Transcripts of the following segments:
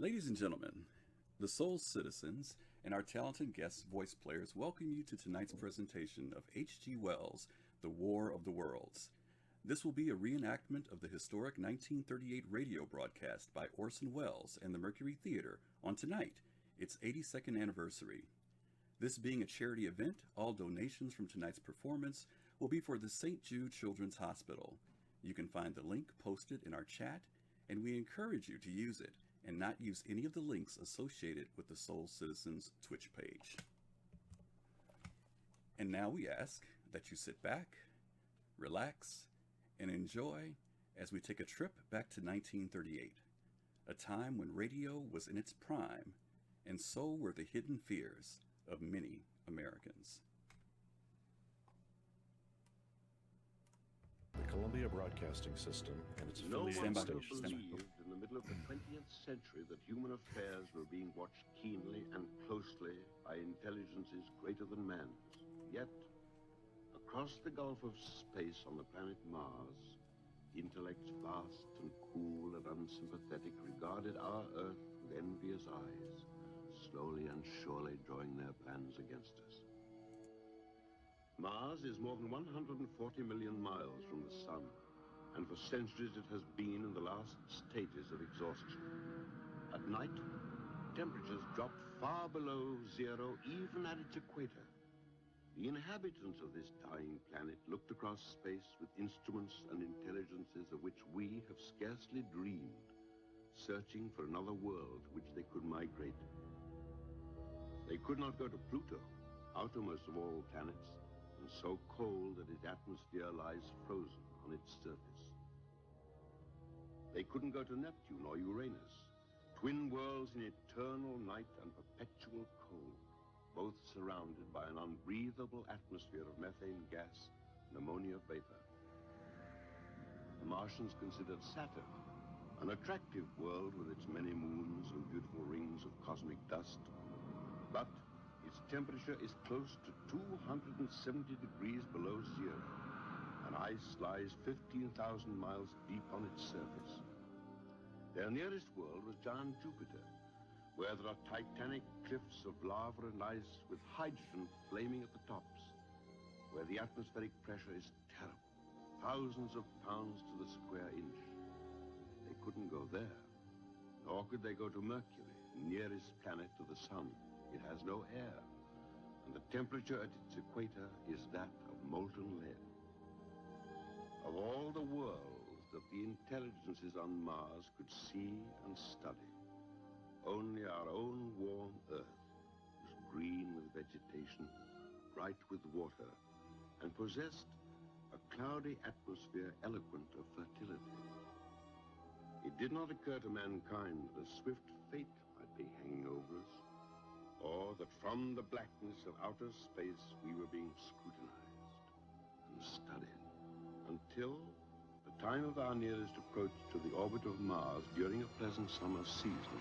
Ladies and gentlemen, the Soul Citizens and our talented guest voice players welcome you to tonight's presentation of H.G. Wells' The War of the Worlds. This will be a reenactment of the historic 1938 radio broadcast by Orson Welles and the Mercury Theater on tonight, its 82nd anniversary. This being a charity event, all donations from tonight's performance will be for the St. Jude Children's Hospital. You can find the link posted in our chat, and we encourage you to use it and not use any of the links associated with the Soul Citizens Twitch page. And now we ask that you sit back, relax, and enjoy as we take a trip back to 1938, a time when radio was in its prime, and so were the hidden fears of many Americans. The Columbia Broadcasting System and its affiliated stations. Believed in the middle of the 20th century that human affairs were being watched keenly and closely by intelligences greater than man's. Yet, across the gulf of space on the planet Mars, intellects vast and cool and unsympathetic regarded our Earth with envious eyes, slowly and surely drawing their plans against us. Mars is more than 140 million miles from the sun, and for centuries it has been in the last stages of exhaustion. At night, temperatures drop far below zero, even at its equator. The inhabitants of this dying planet looked across space with instruments and intelligences of which we have scarcely dreamed, searching for another world which they could migrate. They could not go to Pluto, outermost of all planets, and so cold that its atmosphere lies frozen on its surface. They couldn't go to Neptune or Uranus, twin worlds in eternal night and perpetual cold, both surrounded by an unbreathable atmosphere of methane gas and ammonia vapor. The Martians considered Saturn an attractive world with its many moons and beautiful rings of cosmic dust, but its temperature is close to 270 degrees below zero, and ice lies 15,000 miles deep on its surface. Their nearest world was giant Jupiter, where there are titanic cliffs of lava and ice with hydrogen flaming at the tops, where the atmospheric pressure is terrible, thousands of pounds to the square inch. They couldn't go there, nor could they go to Mercury, the nearest planet to the sun. It has no air, and the temperature at its equator is that of molten lead. Of all the worlds that the intelligences on Mars could see and study, only our own warm Earth was green with vegetation, bright with water, and possessed a cloudy atmosphere eloquent of fertility. It did not occur to mankind that a swift fate might be hanging over us, or that from the blackness of outer space we were being scrutinized and studied, until the time of our nearest approach to the orbit of Mars during a pleasant summer season.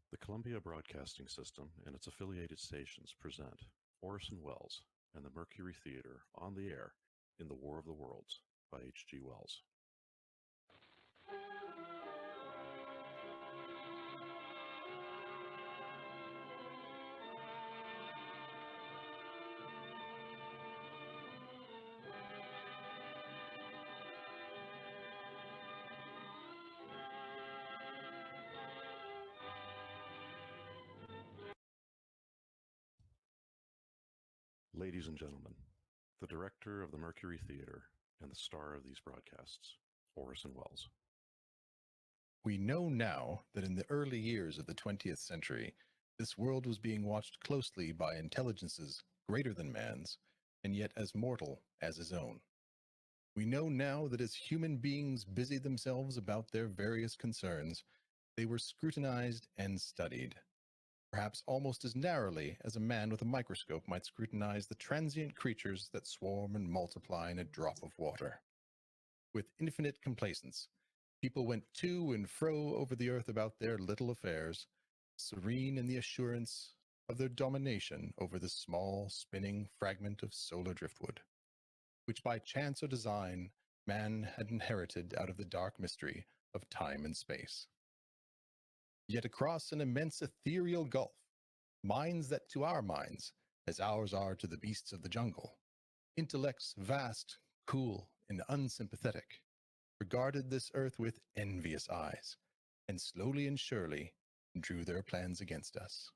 The Columbia Broadcasting System and its affiliated stations present Orson Welles and the Mercury Theater on the air in The War of the Worlds by H.G. Wells. Ladies and gentlemen, the director of the Mercury Theater and the star of these broadcasts, Orson Welles. We know now that in the early years of the 20th century, this world was being watched closely by intelligences greater than man's, and yet as mortal as his own. We know now that as human beings busied themselves about their various concerns, they were scrutinized and studied, perhaps almost as narrowly as a man with a microscope might scrutinize the transient creatures that swarm and multiply in a drop of water. with infinite complacence. People went to and fro over the earth about their little affairs, serene in the assurance of their domination over the small, spinning fragment of solar driftwood, which by chance or design man had inherited out of the dark mystery of time and space. Yet across an immense ethereal gulf, minds that to our minds, as ours are to the beasts of the jungle, intellects vast, cool, and unsympathetic, regarded this earth with envious eyes, and slowly and surely drew their plans against us.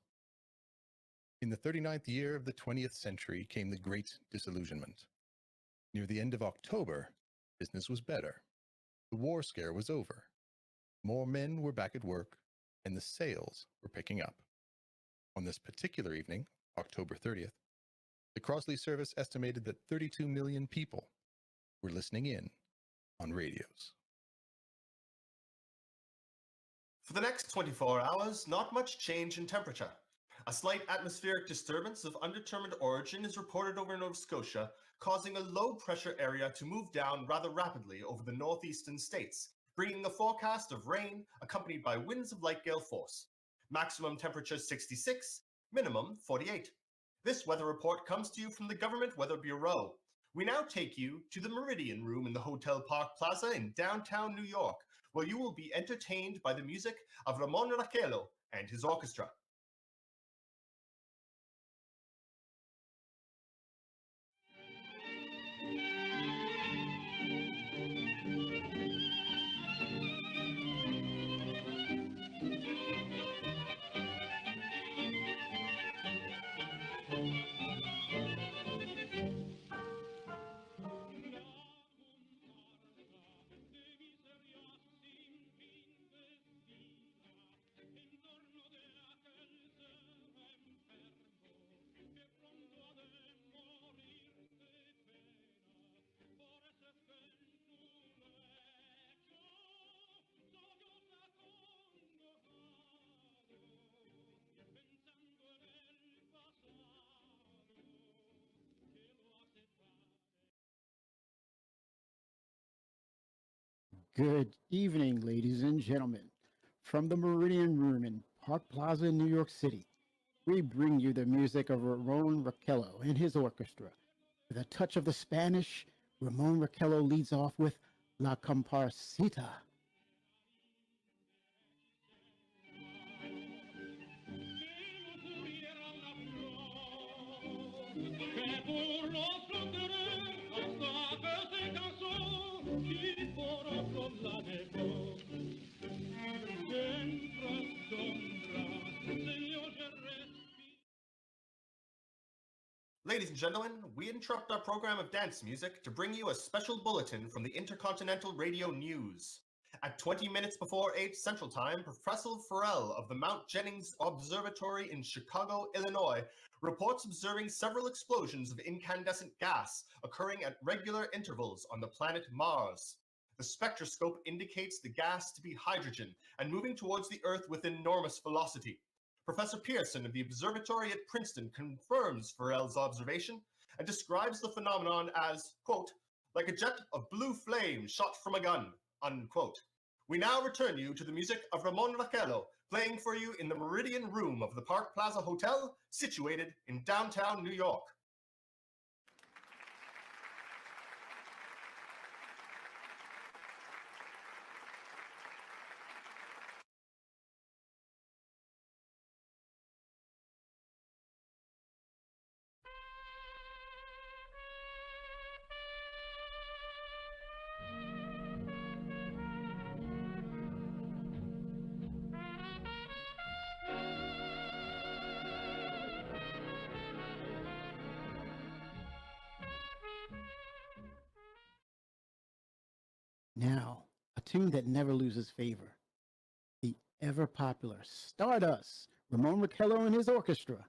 In the 39th year of the 20th century came the Great Disillusionment. Near the end of October, business was better. The war scare was over. More men were back at work, and the sales were picking up. On this particular evening, October 30th, the Crossley service estimated that 32 million people were listening in on radios. For the next 24 hours, not much change in temperature. A slight atmospheric disturbance of undetermined origin is reported over Nova Scotia, causing a low-pressure area to move down rather rapidly over the northeastern states, bringing a forecast of rain accompanied by winds of light gale force. Maximum temperature 66, minimum 48. This weather report comes to you from the Government Weather Bureau. We now take you to the Meridian Room in the Hotel Park Plaza in downtown New York, where you will be entertained by the music of Ramon Raquello and his orchestra. Good evening, ladies and gentlemen. From the Meridian Room in Park Plaza, New York City, we bring you the music of Ramon Raquello and his orchestra. With a touch of the Spanish, Ramon Raquello leads off with La Comparsita. Ladies and gentlemen, we interrupt our program of dance music to bring you a special bulletin from the Intercontinental Radio News. At 20 minutes before 8 Central Time, Professor Farrell of the Mount Jennings Observatory in Chicago, Illinois, reports observing several explosions of incandescent gas occurring at regular intervals on the planet Mars. The spectroscope indicates the gas to be hydrogen and moving towards the Earth with enormous velocity. Professor Pearson of the observatory at Princeton confirms Farrell's observation and describes the phenomenon as, quote, like a jet of blue flame shot from a gun, unquote. We now return you to the music of Ramon Raquello, playing for you in the Meridian Room of the Park Plaza Hotel, situated in downtown New York. Now, a tune that never loses favor. The ever-popular Stardust, Ramon Raquello and his orchestra.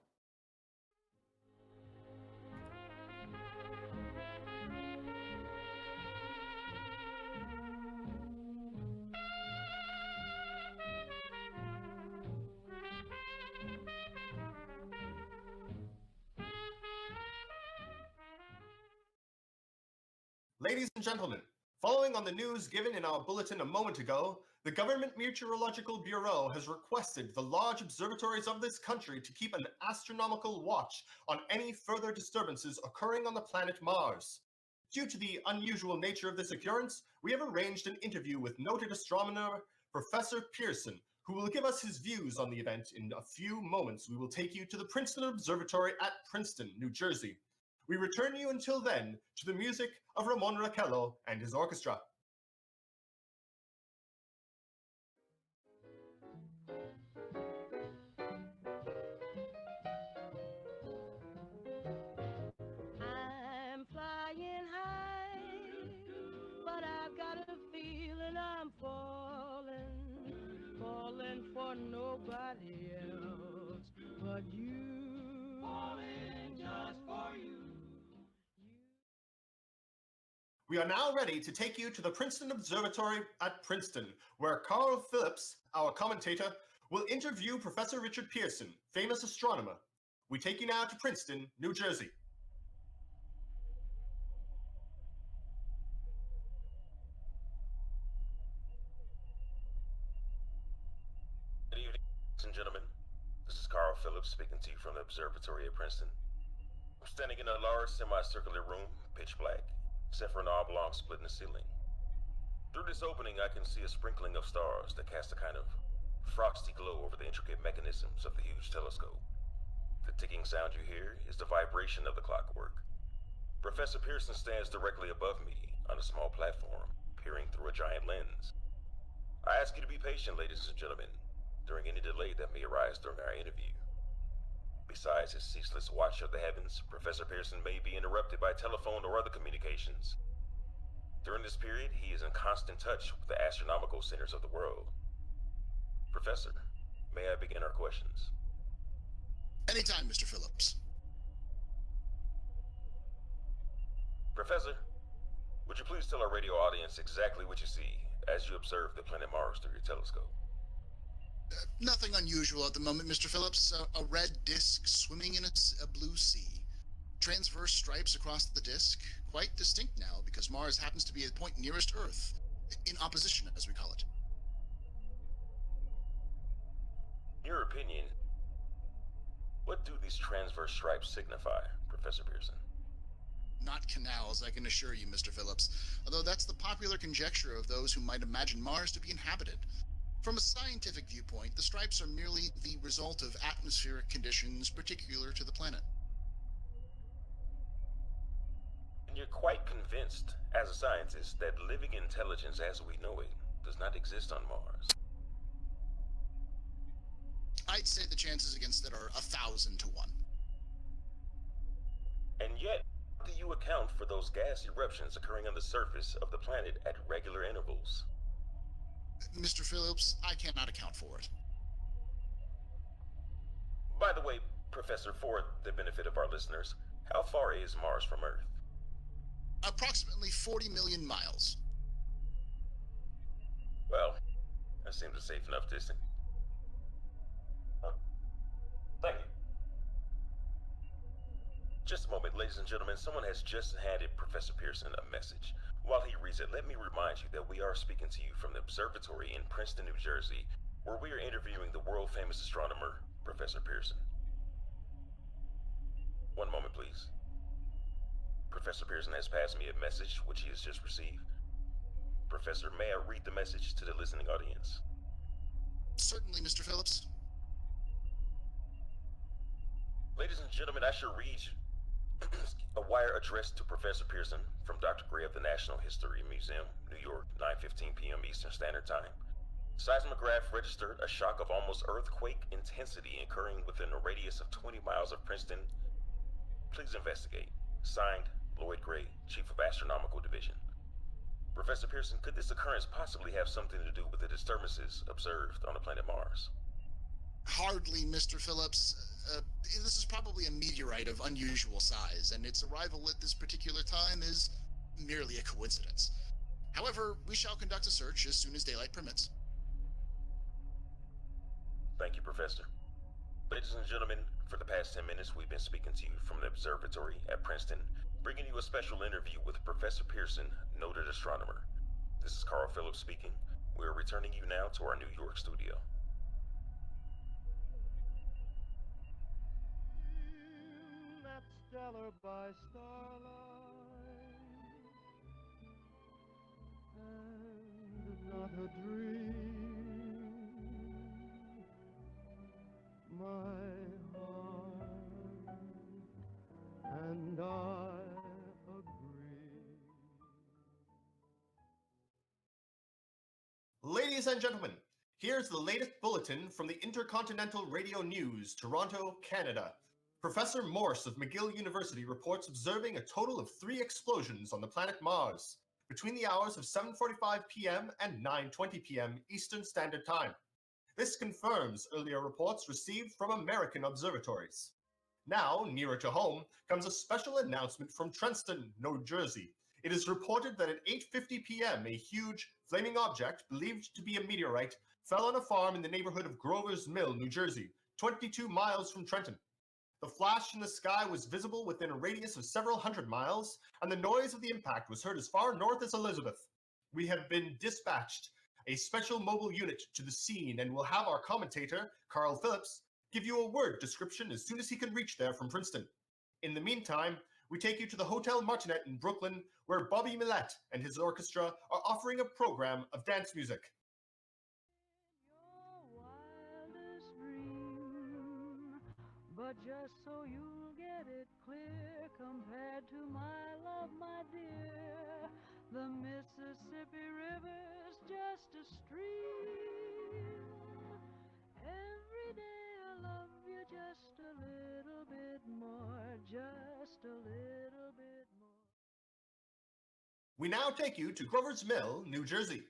Ladies and gentlemen, Following on the news given in our bulletin a moment ago, the Government Meteorological Bureau has requested the large observatories of this country to keep an astronomical watch on any further disturbances occurring on the planet Mars. Due to the unusual nature of this occurrence, we have arranged an interview with noted astronomer Professor Pearson, who will give us his views on the event. In a few moments, we will take you to the Princeton Observatory at Princeton, New Jersey. We return you until then to the music of Ramon Raquello and his orchestra. I'm flying high, but I've got a feeling I'm falling for nobody else but you. Falling just for you. We are now ready to take you to the Princeton Observatory at Princeton, where Carl Phillips, our commentator, will interview Professor Richard Pearson, famous astronomer. We take you now to Princeton, New Jersey. Good evening, ladies and gentlemen. This is Carl Phillips speaking to you from the observatory at Princeton. I'm standing in a large semicircular room, pitch black, except for an oblong split in the ceiling. Through this opening, I can see a sprinkling of stars that cast a kind of frosty glow over the intricate mechanisms of the huge telescope. The ticking sound you hear is the vibration of the clockwork. Professor Pearson stands directly above me on a small platform, peering through a giant lens. I ask you to be patient, ladies and gentlemen, during any delay that may arise during our interview. Besides his ceaseless watch of the heavens, Professor Pearson may be interrupted by telephone or other communications. During this period, he is in constant touch with the astronomical centers of the world. Professor, may I begin our questions? Anytime, Mr. Phillips. Professor, would you please tell our radio audience exactly what you see as you observe the planet Mars through your telescope? Nothing unusual at the moment, Mr. Phillips. A red disk swimming in a blue sea. Transverse stripes across the disk. Quite distinct now, because Mars happens to be the point nearest Earth. In opposition, as we call it. In your opinion, what do these transverse stripes signify, Professor Pearson? Not canals, I can assure you, Mr. Phillips. Although that's the popular conjecture of those who might imagine Mars to be inhabited. From a scientific viewpoint, the stripes are merely the result of atmospheric conditions particular to the planet. And you're quite convinced, as a scientist, that living intelligence as we know it does not exist on Mars? I'd say the chances against it are 1,000 to 1. And yet, how do you account for those gas eruptions occurring on the surface of the planet at regular intervals? Mr. Phillips, I cannot account for it. By the way, Professor, for the benefit of our listeners, how far is Mars from Earth? Approximately 40 million miles. Well, that seems a safe enough distance. Thank you. Just a moment, ladies and gentlemen. Someone has just handed Professor Pearson a message. While he reads it, let me remind you that we are speaking to you from the observatory in Princeton, New Jersey, where we are interviewing the world-famous astronomer, Professor Pearson. One moment, please. Professor Pearson has passed me a message which he has just received. Professor, may I read the message to the listening audience? Certainly, Mr. Phillips. Ladies and gentlemen, I shall read a wire addressed to Professor Pearson from Dr. Gray of the National History Museum, New York, 9:15 p.m. Eastern Standard Time. Seismograph registered a shock of almost earthquake intensity occurring within a radius of 20 miles of Princeton. Please investigate. Signed, Loic Gray, Chief of Astronomical Division. Professor Pearson, could this occurrence possibly have something to do with the disturbances observed on the planet Mars? Hardly, Mr. Phillips. This is probably a meteorite of unusual size, and its arrival at this particular time is merely a coincidence. However, we shall conduct a search as soon as daylight permits. Thank you, Professor. Ladies and gentlemen, for the past 10 minutes, we've been speaking to you from the observatory at Princeton, bringing you a special interview with Professor Pearson, noted astronomer. This is Carl Phillips speaking. We are returning you now to our New York studio. That's stellar by starlight, and not a dream. My heart and I agree. Ladies and gentlemen, here's the latest bulletin from the Intercontinental Radio News, Toronto, Canada. Professor Morse of McGill University reports observing a total of 3 explosions on the planet Mars between the hours of 7:45 p.m. and 9:20 p.m. Eastern Standard Time. This confirms earlier reports received from American observatories. Now, nearer to home, comes a special announcement from Trenton, New Jersey. It is reported that at 8:50 p.m., a huge, flaming object, believed to be a meteorite, fell on a farm in the neighborhood of Grover's Mill, New Jersey, 22 miles from Trenton. The flash in the sky was visible within a radius of several hundred miles, and the noise of the impact was heard as far north as Elizabeth. We have been dispatched a special mobile unit to the scene and will have our commentator, Carl Phillips, give you a word description as soon as he can reach there from Princeton. In the meantime, we take you to the Hotel Martinet in Brooklyn, where Bobby Millette and his orchestra are offering a program of dance music. Your wildest dream, but just so you'll get it clear, compared to my love, my dear, the Mississippi River's just a stream. Every day I love you just a little bit more, just a little bit more. We now take you to Grover's Mill, New Jersey.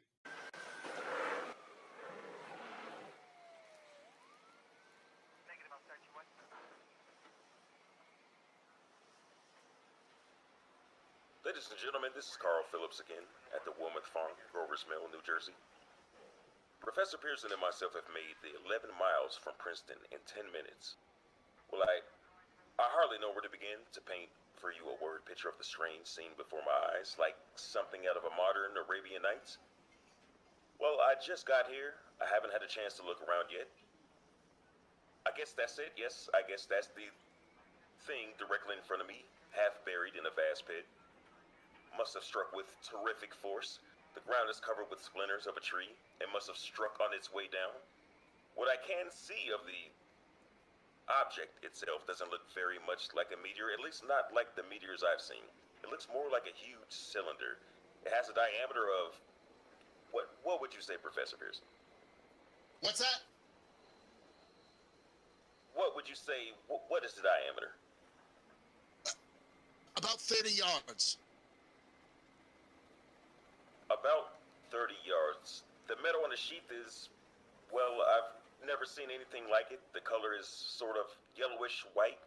Ladies and gentlemen, this is Carl Phillips again at the Wilmouth Farm, Grover's Mill, New Jersey. Professor Pearson and myself have made the 11 miles from Princeton in 10 minutes. Well, I hardly know where to begin to paint for you a word picture of the strange scene before my eyes, like something out of a modern Arabian Nights. Well, I just got here. I haven't had a chance to look around yet. I guess that's it. Yes, I guess that's the thing directly in front of me, half buried in a vast pit. Must have struck with terrific force. The ground is covered with splinters of a tree and must have struck on its way down. What I can see of the object itself doesn't look very much like a meteor, at least not like the meteors I've seen. It looks more like a huge cylinder. It has a diameter of, what would you say, Professor Pearson? What's that? What would you say, what is the diameter? About 30 yards. About 30 yards. The metal on the sheath is, well, I've never seen anything like it. The color is sort of yellowish white.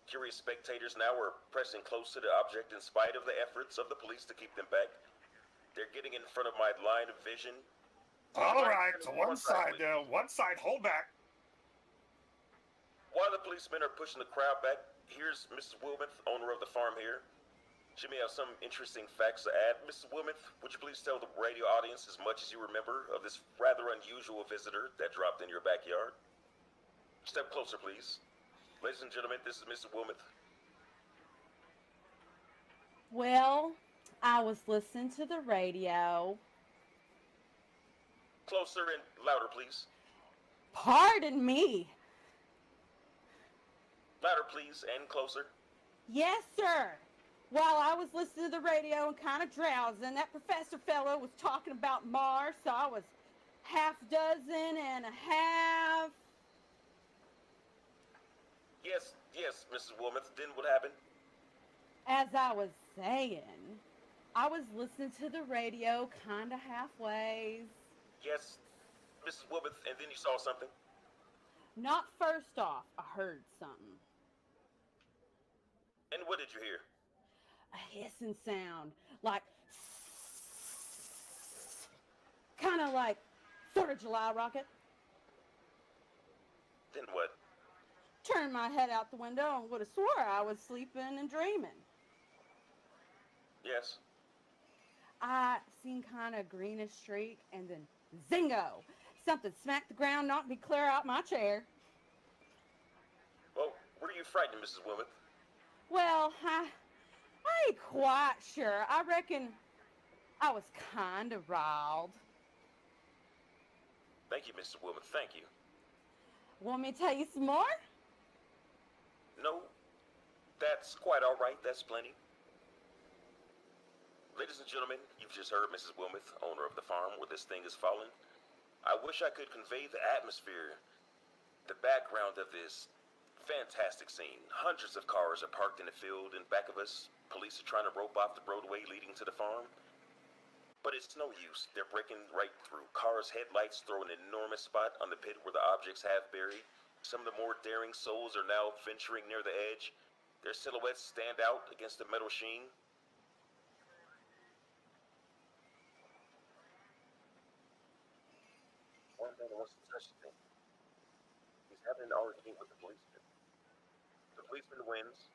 Curious spectators now are pressing close to the object in spite of the efforts of the police to keep them back. They're getting in front of my line of vision. All right, to one side, hold back. While the policemen are pushing the crowd back, here's Mrs. Wilmoth, owner of the farm here. She may have some interesting facts to add. Mrs. Wilmoth, would you please tell the radio audience as much as you remember of this rather unusual visitor that dropped in your backyard? Step closer, please. Ladies and gentlemen, this is Mrs. Wilmoth. Well, I was listening to the radio. Closer and louder, please. Pardon me. Louder, please, and closer. Yes, sir. While I was listening to the radio and kind of drowsing, that professor fellow was talking about Mars, so I was half dozen and a half. Yes, Mrs. Wilmoth. Then what happened? As I was saying, I was listening to the radio kind of halfways. Yes, Mrs. Wilmoth, and then you saw something? Not first off, I heard something. And what did you hear? A hissing sound, like kind of like 4th of July rocket. Then what? Turned my head out the window and would have swore I was sleeping and dreaming. Yes. I seen kind of greenish streak, and then zingo! Something smacked the ground, knocked me clear out my chair. Well, were you frightened, Mrs. Wilmot? Well, I ain't quite sure. I reckon I was kind of riled. Thank you, Mrs. Wilmot. Thank you. Want me to tell you some more? No, that's quite all right. That's plenty. Ladies and gentlemen, you've just heard Mrs. Wilmot, owner of the farm where this thing is fallen. I wish I could convey the atmosphere, the background of this fantastic scene. Hundreds of cars are parked in the field in back of us. Police are trying to rope off the roadway leading to the farm. But it's no use. They're breaking right through. Cars' headlights throw an enormous spot on the pit where the objects have buried. Some of the more daring souls are now venturing near the edge. Their silhouettes stand out against the metal sheen. One man wants to touch the thing. He's having an argument with the policeman. The policeman wins.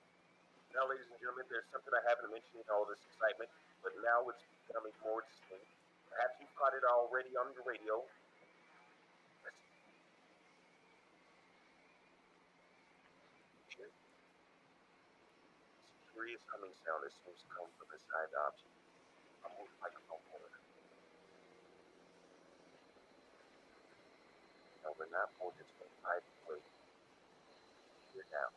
Now, ladies and gentlemen, there's something I haven't mentioned in all this excitement, but now it's becoming more distinct. Perhaps you've caught it already on your radio. It's a curious humming sound that seems to come from inside the object. I'm moving the microphone forward. No, we're not pulled into a private place. Here now.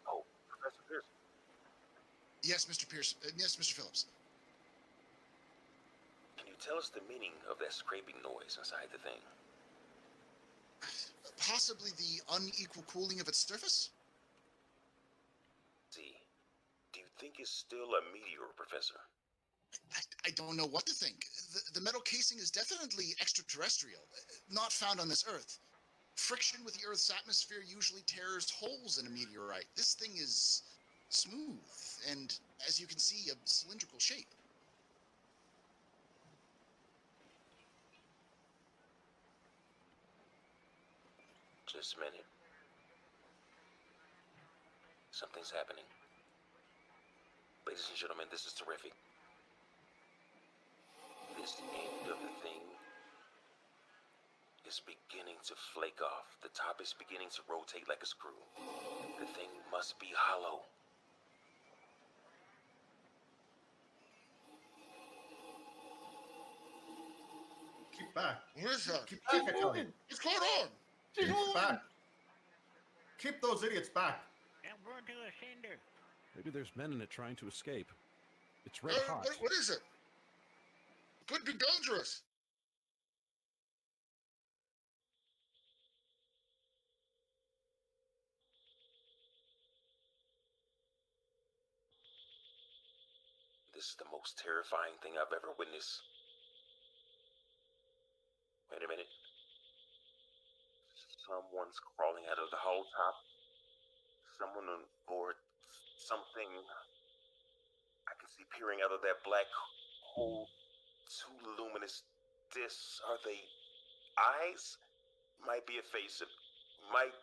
Oh, Professor Pearson. Yes, Mr. Pierce. Yes, Mr. Phillips. Can you tell us the meaning of that scraping noise inside the thing? Possibly the unequal cooling of its surface? See, do you think it's still a meteor, Professor? I don't know what to think. The metal casing is definitely extraterrestrial, not found on this Earth. Friction with the Earth's atmosphere usually tears holes in a meteorite. This thing is smooth and, as you can see, a cylindrical shape. Just a minute. Something's happening. Ladies and gentlemen, this is terrific. This end of the thing is beginning to flake off. The top is beginning to rotate like a screw. The thing must be hollow. Keep back. What is that? Keep back, I tell you. What's going on? Keep back. Keep those idiots back. I'm going to a cinder. Maybe there's men in it trying to escape. It's red hot. What is it? Could be dangerous. This is the most terrifying thing I've ever witnessed. Wait a minute. Someone's crawling out of the hull top. Someone or something. I can see peering out of that black hole. Two luminous discs. Are they eyes? Might be a face. It might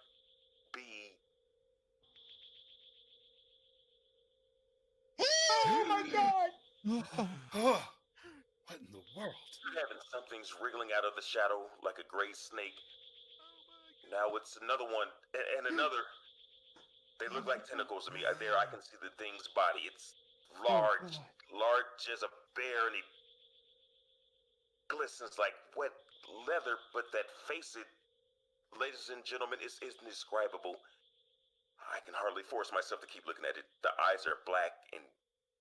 be. Oh my God! What in the world? Heaven, something's wriggling out of the shadow like a gray snake. Now it's another one and another. They look like tentacles to me. There, I can see the thing's body. It's large, large as a bear, and it glistens like wet leather. But that face, ladies and gentlemen, is indescribable. I can hardly force myself to keep looking at it. The eyes are black and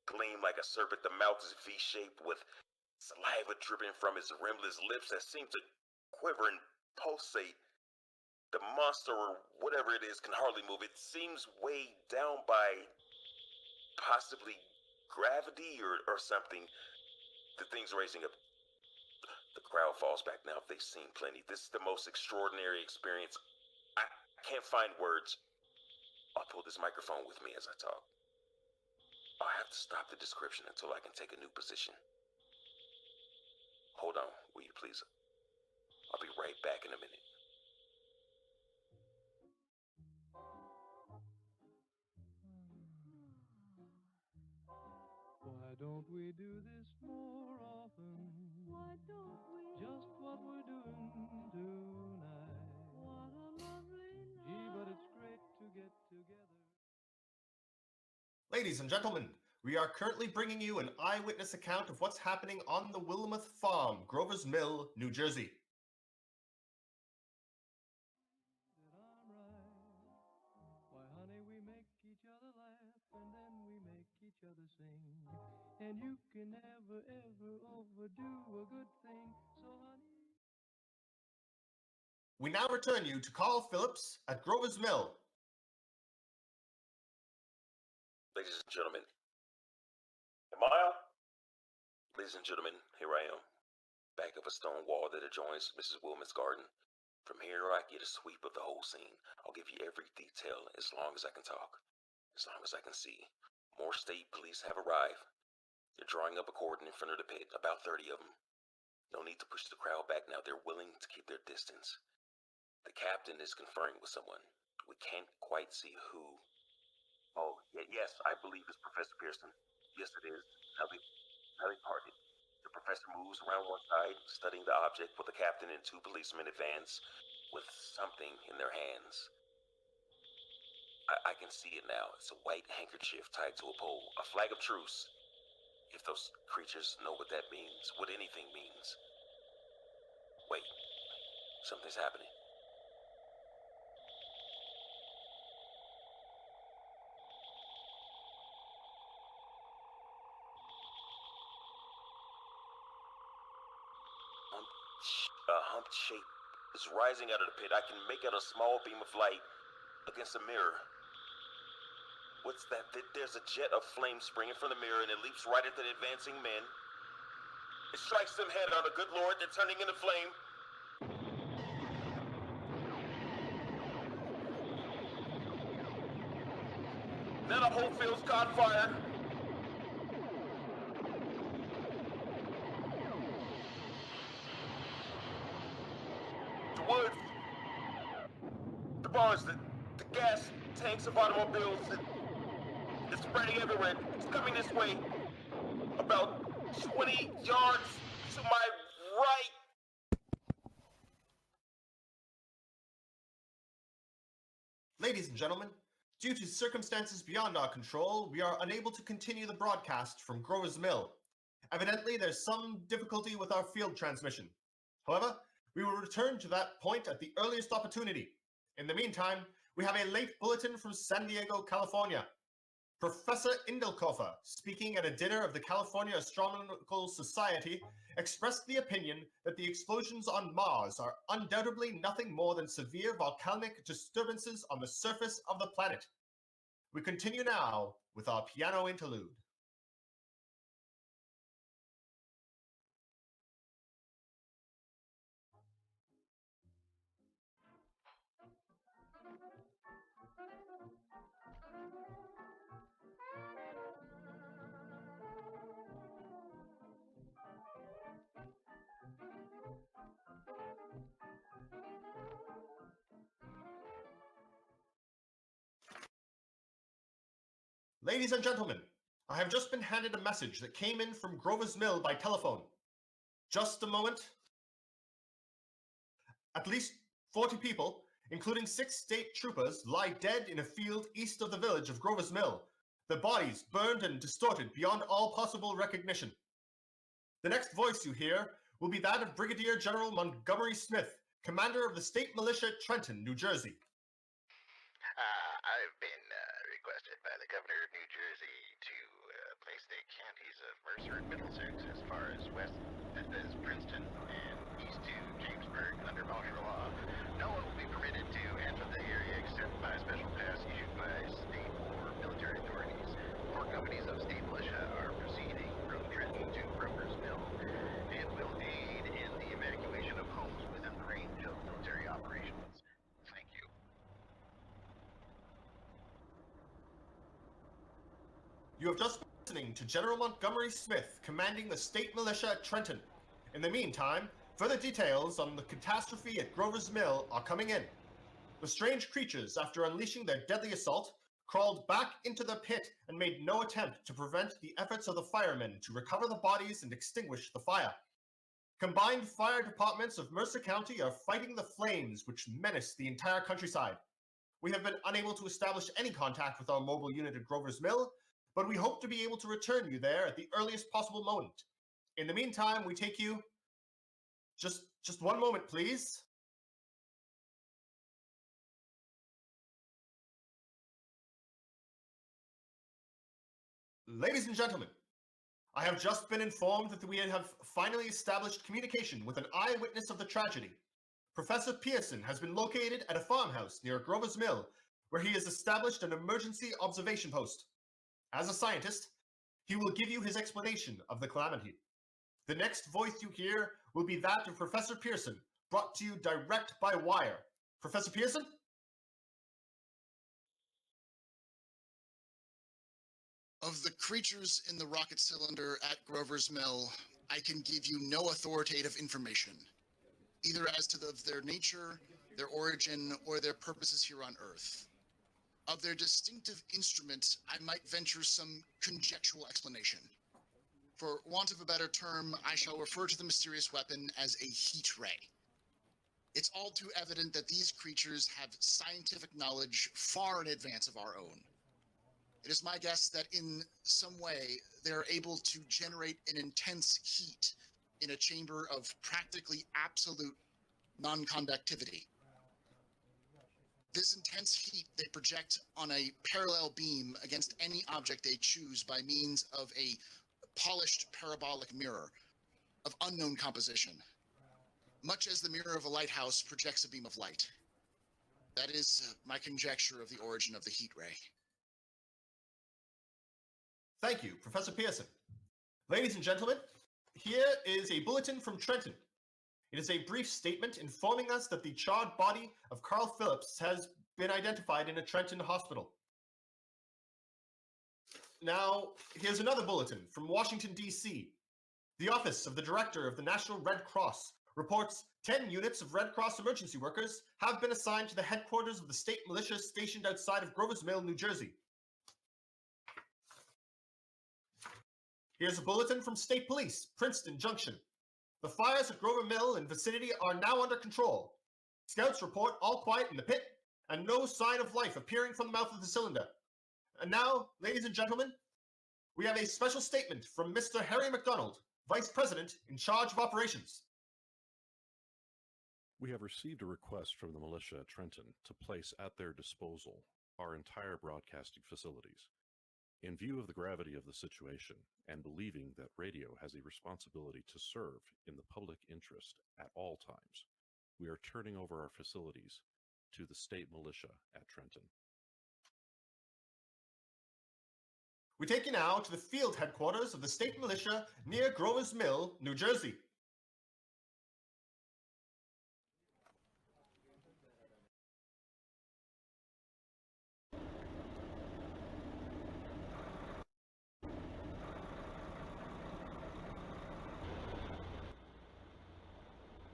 gleam like a serpent. The mouth is V-shaped with saliva dripping from its rimless lips that seem to quiver and pulsate. The monster, or whatever it is, can hardly move. It seems weighed down by possibly gravity or something. The thing's raising up. The crowd falls back now. They've seen plenty. This is the most extraordinary experience. I can't find words. I'll pull this microphone with me as I talk. I'll have to stop the description until I can take a new position. Hold on, will you please? I'll be right back in a minute. Why don't we do this more often? Why don't we? Just what we're doing tonight. What a lovely night. Gee, but it's great to get together. Ladies and gentlemen, we are currently bringing you an eyewitness account of what's happening on the Willamette Farm, Grover's Mill, New Jersey. That I'm right. Why, honey, we make each other laugh and then we make each other sing. And you can never, ever overdo a good thing. So, honey. We now return you to Carl Phillips at Grover's Mill. Ladies and gentlemen. Am I on? Ladies and gentlemen, here I am. Back of a stone wall that adjoins Mrs. Wilmot's garden. From here I get a sweep of the whole scene. I'll give you every detail as long as I can talk. As long as I can see. More state police have arrived. They're drawing up a cordon in front of the pit, about 30 of them. No need to push the crowd back now. They're willing to keep their distance. The captain is conferring with someone. We can't quite see who. Oh, yes, I believe it's Professor Pearson. Yes, it is. Now they parted. The professor moves around one side, studying the object, with the captain and two policemen advance with something in their hands. I can see it now. It's a white handkerchief tied to a pole, a flag of truce. If those creatures know what that means, what anything means. Wait, something's happening. A humped shape is rising out of the pit. I can make out a small beam of light against a mirror. What's that? There's a jet of flame springing from the mirror, and it leaps right at the advancing men. It strikes them head on. The good Lord, they're turning into flame. Now the whole field's caught fire. The woods, the barns, the gas tanks of automobiles, it's spreading everywhere. It's coming this way. About 20 yards to my right. Ladies and gentlemen, due to circumstances beyond our control, we are unable to continue the broadcast from Grover's Mill. Evidently, there's some difficulty with our field transmission. However, we will return to that point at the earliest opportunity. In the meantime, we have a late bulletin from San Diego, California. Professor Indelkofer, speaking at a dinner of the California Astronomical Society, expressed the opinion that the explosions on Mars are undoubtedly nothing more than severe volcanic disturbances on the surface of the planet. We continue now with our piano interlude. Ladies and gentlemen, I have just been handed a message that came in from Grover's Mill by telephone. Just a moment. At least 40 people, including 6 state troopers, lie dead in a field east of the village of Grover's Mill, their bodies burned and distorted beyond all possible recognition. The next voice you hear will be that of Brigadier General Montgomery Smith, commander of the state militia at Trenton, New Jersey. I've been requested by the governor of New Jersey to place the counties of Mercer and Middlesex as far as west as Princeton and east to Jamesburg under martial law. No one will be permitted to enter the area except by special pass issued by state or military authorities. 4 companies of state militia are proceeding from Trenton to Grover's Mill and will aid in the evacuation of homes within the range of military operations. Thank you. You have just been listening to General Montgomery Smith, commanding the state militia at Trenton. In the meantime, further details on the catastrophe at Grover's Mill are coming in. The strange creatures, after unleashing their deadly assault, crawled back into the pit and made no attempt to prevent the efforts of the firemen to recover the bodies and extinguish the fire. Combined fire departments of Mercer County are fighting the flames which menace the entire countryside. We have been unable to establish any contact with our mobile unit at Grover's Mill, but we hope to be able to return you there at the earliest possible moment. In the meantime, we take you... Just one moment, please. Ladies and gentlemen, I have just been informed that we have finally established communication with an eyewitness of the tragedy. Professor Pearson has been located at a farmhouse near Grover's Mill, where he has established an emergency observation post. As a scientist, he will give you his explanation of the calamity. The next voice you hear will be that of Professor Pearson, brought to you direct by wire. Professor Pearson? Of the creatures in the rocket cylinder at Grover's Mill, I can give you no authoritative information, either as to their nature, their origin, or their purposes here on Earth. Of their distinctive instrument, I might venture some conjectural explanation. For want of a better term, I shall refer to the mysterious weapon as a heat ray. It's all too evident that these creatures have scientific knowledge far in advance of our own. It is my guess that in some way they're able to generate an intense heat in a chamber of practically absolute non-conductivity. This intense heat they project on a parallel beam against any object they choose by means of a polished parabolic mirror of unknown composition, much as the mirror of a lighthouse projects a beam of light. That is my conjecture of the origin of the heat ray. Thank you, Professor Pearson. Ladies and gentlemen, here is a bulletin from Trenton. It is a brief statement informing us that the charred body of Carl Phillips has been identified in a Trenton hospital. Now, here's another bulletin from Washington, D.C. The Office of the Director of the National Red Cross reports 10 units of Red Cross emergency workers have been assigned to the headquarters of the state militia stationed outside of Grover's Mill, New Jersey. Here's a bulletin from State Police, Princeton Junction. The fires at Grover Mill and vicinity are now under control. Scouts report all quiet in the pit and no sign of life appearing from the mouth of the cylinder. And now, ladies and gentlemen, we have a special statement from Mr. Harry McDonald, Vice President in charge of operations. We have received a request from the militia at Trenton to place at their disposal our entire broadcasting facilities. In view of the gravity of the situation, and believing that radio has a responsibility to serve in the public interest at all times, we are turning over our facilities to the state militia at Trenton. We take you now to the field headquarters of the state militia near Grover's Mill, New Jersey.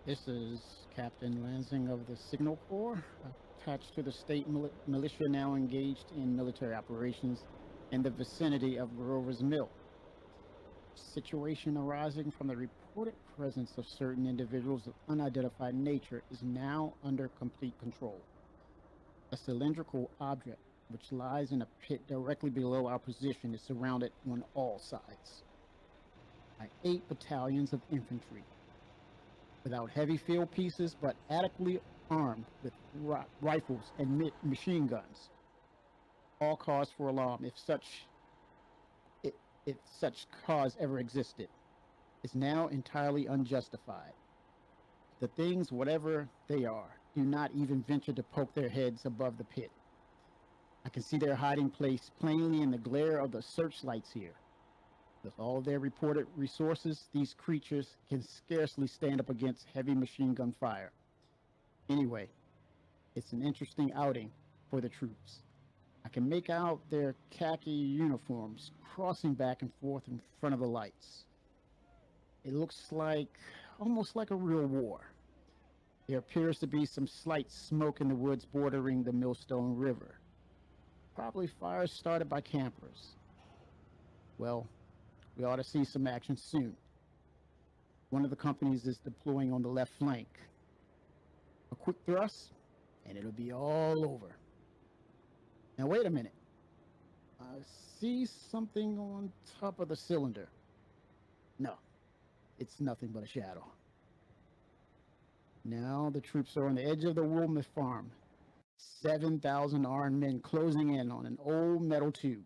This is Captain Lansing of the Signal Corps, attached to the state militia now engaged in military operations in the vicinity of Grover's Mill. Situation arising from the reported presence of certain individuals of unidentified nature is now under complete control. A cylindrical object which lies in a pit directly below our position is surrounded on all sides by 8 battalions of infantry, without heavy field pieces, but adequately armed with rifles and machine guns. All cause for alarm, if such cause ever existed, is now entirely unjustified. The things, whatever they are, do not even venture to poke their heads above the pit. I can see their hiding place plainly in the glare of the searchlights here. With all their reported resources, these creatures can scarcely stand up against heavy machine gun fire. Anyway, it's an interesting outing for the troops. I can make out their khaki uniforms crossing back and forth in front of the lights. It looks almost like a real war. There appears to be some slight smoke in the woods bordering the Millstone River. probably fires started by campers. Well, we ought to see some action soon. One of the companies is deploying on the left flank. A quick thrust, and it'll be all over. Now wait a minute. I see something on top of the cylinder. No, it's nothing but a shadow. Now the troops are on the edge of the Wilmeth farm. 7,000 armed men closing in on an old metal tube.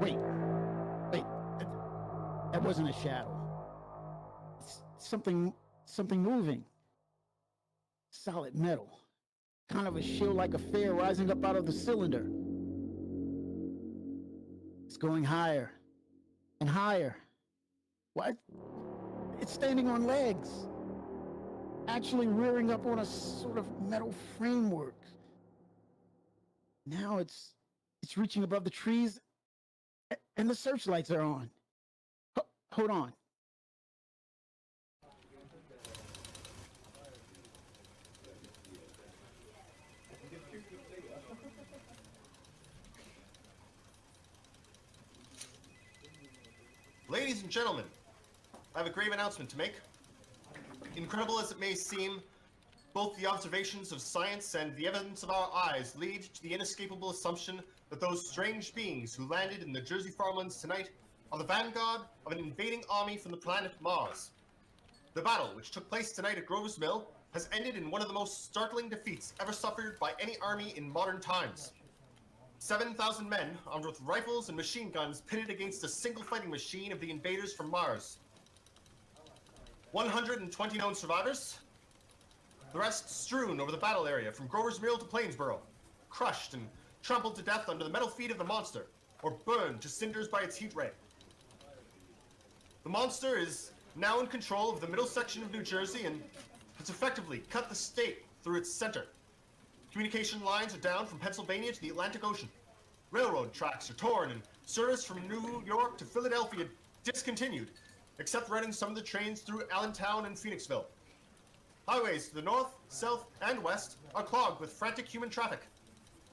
Wait, that wasn't a shadow. It's something moving. Solid metal. Kind of a shield-like affair rising up out of the cylinder. It's going higher and higher. What? It's standing on legs. Actually rearing up on a sort of metal framework. Now it's reaching above the trees, and the searchlights are on. Hold on. Ladies and gentlemen, I have a grave announcement to make. Incredible as it may seem, both the observations of science and the evidence of our eyes lead to the inescapable assumption that those strange beings who landed in the Jersey farmlands tonight are the vanguard of an invading army from the planet Mars. The battle, which took place tonight at Grover's Mill, has ended in one of the most startling defeats ever suffered by any army in modern times. 7,000 men, armed with rifles and machine guns, pitted against a single fighting machine of the invaders from Mars. 120 known survivors, the rest strewn over the battle area from Grover's Mill to Plainsboro, crushed and trampled to death under the metal feet of the monster, or burned to cinders by its heat ray. The monster is now in control of the middle section of New Jersey and has effectively cut the state through its center. Communication lines are down from Pennsylvania to the Atlantic Ocean. Railroad tracks are torn and service from New York to Philadelphia discontinued, except running some of the trains through Allentown and Phoenixville. Highways to the north, south, and west are clogged with frantic human traffic.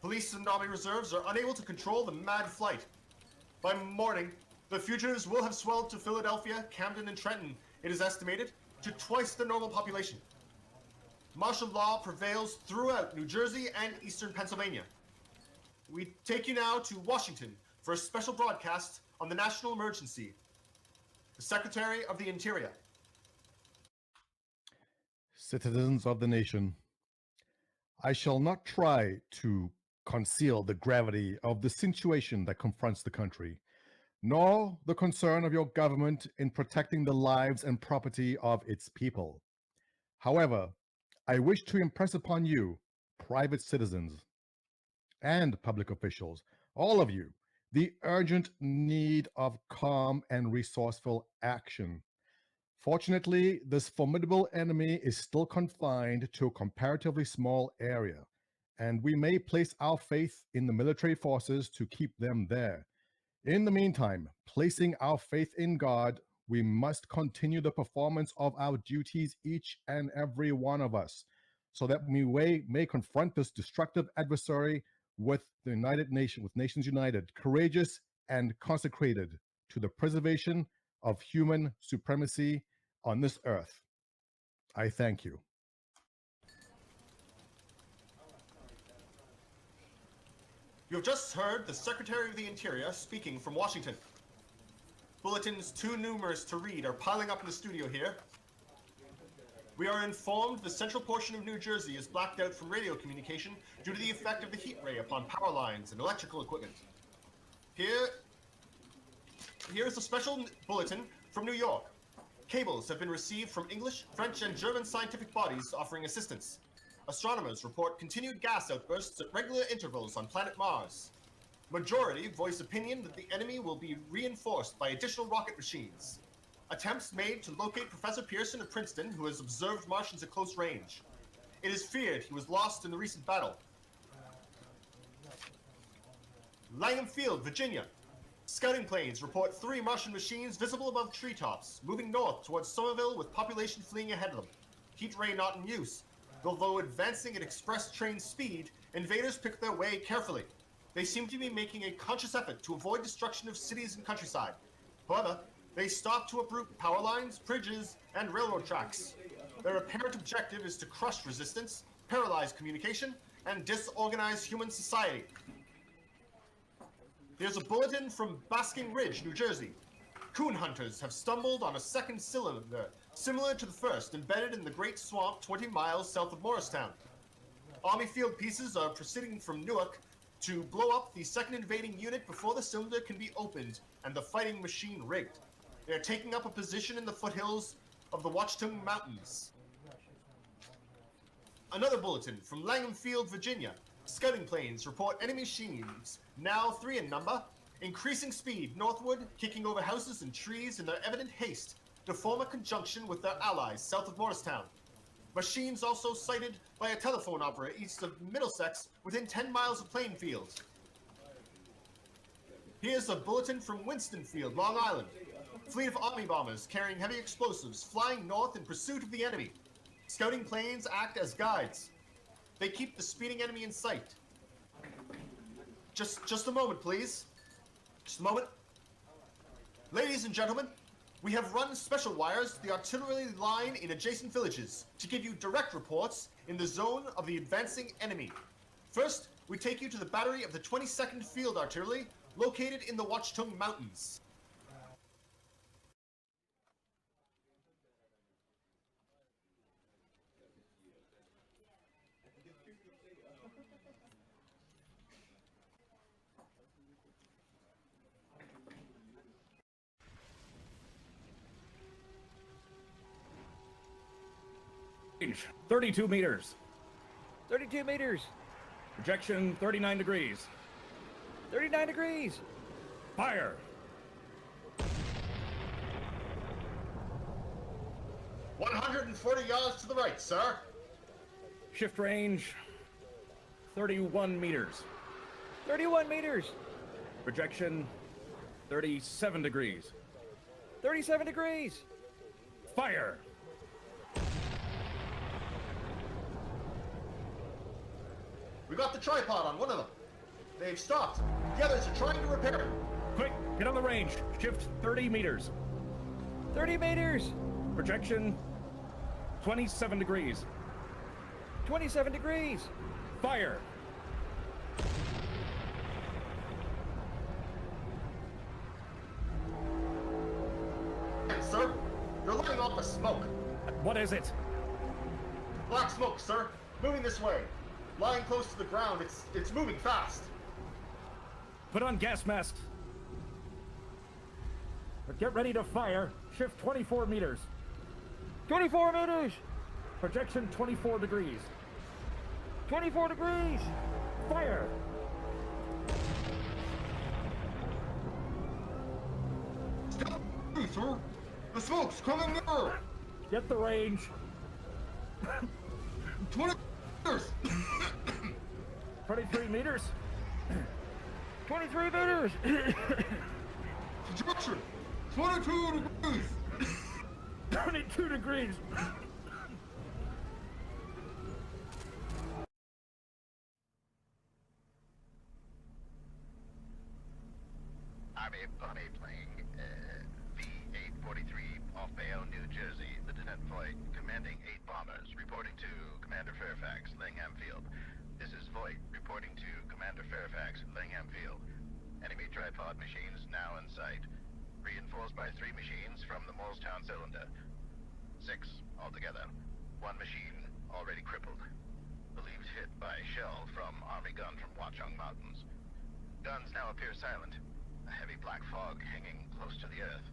Police and army reserves are unable to control the mad flight. By morning, the fugitives will have swelled to Philadelphia, Camden, and Trenton, it is estimated, to twice the normal population. Martial law prevails throughout New Jersey and eastern Pennsylvania. We take you now to Washington for a special broadcast on the national emergency. The Secretary of the Interior. Citizens of the nation, I shall not try to conceal the gravity of the situation that confronts the country, nor the concern of your government in protecting the lives and property of its people. However, I wish to impress upon you, private citizens and public officials, all of you, the urgent need of calm and resourceful action. Fortunately, this formidable enemy is still confined to a comparatively small area, and we may place our faith in the military forces to keep them there. In the meantime, placing our faith in God, we must continue the performance of our duties, each and every one of us, so that we may confront this destructive adversary with the with Nations United, courageous and consecrated to the preservation of human supremacy on this earth. I thank you. You have just heard the Secretary of the Interior speaking from Washington. Bulletins too numerous to read are piling up in the studio here. We are informed the central portion of New Jersey is blacked out from radio communication due to the effect of the heat ray upon power lines and electrical equipment. Here's a special bulletin from New York. Cables have been received from English, French, and German scientific bodies offering assistance. Astronomers report continued gas outbursts at regular intervals on planet Mars. Majority voice opinion that the enemy will be reinforced by additional rocket machines. Attempts made to locate Professor Pearson of Princeton, who has observed Martians at close range. It is feared he was lost in the recent battle. Langham Field, Virginia. Scouting planes report 3 Martian machines visible above treetops, moving north towards Somerville with population fleeing ahead of them. Heat ray not in use. Although advancing at express train speed, invaders pick their way carefully. They seem to be making a conscious effort to avoid destruction of cities and countryside. However, they stop to uproot power lines, bridges, and railroad tracks. Their apparent objective is to crush resistance, paralyze communication, and disorganize human society. Here's a bulletin from Basking Ridge, New Jersey. Coon hunters have stumbled on a second cylinder, similar to the first, embedded in the Great Swamp 20 miles south of Morristown. Army field pieces are proceeding from Newark to blow up the second invading unit before the cylinder can be opened and the fighting machine rigged. They are taking up a position in the foothills of the Watchung Mountains. Another bulletin from Langham Field, Virginia. Scouting planes report enemy machines, now 3 in number, increasing speed northward, kicking over houses and trees in their evident haste to form a conjunction with their allies south of Morristown. Machines also sighted by a telephone operator east of Middlesex within 10 miles of Plainfield. Here's a bulletin from Winston Field, Long Island. Fleet of Army bombers carrying heavy explosives flying north in pursuit of the enemy. Scouting planes act as guides. They keep the speeding enemy in sight. Just a moment, please. Just a moment. Ladies and gentlemen, we have run special wires to the artillery line in adjacent villages to give you direct reports in the zone of the advancing enemy. First, we take you to the battery of the 22nd Field Artillery, located in the Watchung Mountains. Range, 32 meters. 32 meters. Projection, 39 degrees. 39 degrees. Fire! "140 yards to the right, sir." Shift range, 31 meters. 31 meters. Projection, 37 degrees. 37 degrees. Fire! We got the tripod on one of them. They've stopped. The others are trying to repair it. Quick, get on the range. Shift 30 meters. 30 meters. Projection, 27 degrees. 27 degrees. Fire! Sir, you're letting off a smoke. What is it? Black smoke, sir. Moving this way. Lying close to the ground. It's moving fast. Put on gas masks. But get ready to fire. Shift 24 meters. 24 meters. Projection 24 degrees. 24 degrees. Fire! Stop, sir. The smoke's coming nearer. Get the range. 20 meters. 23 meters. 23 meters. Projection 22 degrees. 22 degrees. Army plane V-843 off Bayonne, New Jersey. Lieutenant Voight, commanding 8 bombers, reporting to Commander Fairfax, Langham Field. This is Voight, reporting to Commander Fairfax, Langham Field. Enemy tripod machines now in sight. Reinforced by 3 machines from the Morristown cylinder. 6 altogether. 1 machine already crippled. Believed hit by shell from Army gun from Watchung Mountains. Guns now appear silent. A heavy black fog hanging close to the earth.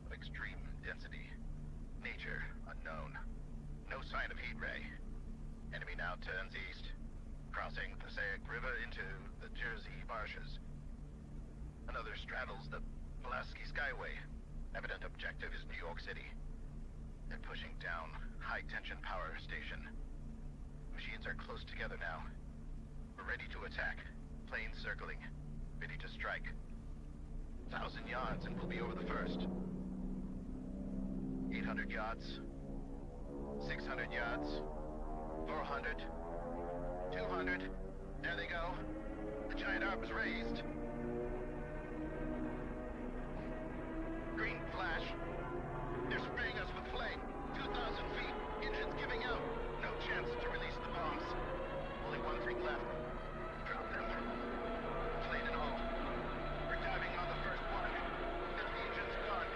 Of extreme density. Nature unknown. No sign of heat ray. Enemy now turns east, crossing Passaic River into the Jersey marshes. Another straddles the Pulaski Skyway. Evident objective is New York City. They're pushing down high-tension power station. Machines are close together now. We're ready to attack. Planes circling. Ready to strike. 1,000 yards and we'll be over the first. 800 yards. 600 yards. 400. 200. There they go. The giant arm is raised. Green flash. They're spraying us with flame. 2,000 feet. Engines giving out. No chance to release the bombs. Only one thing left. Drop them. Plane and all. We're diving on the first one. The engine's gone.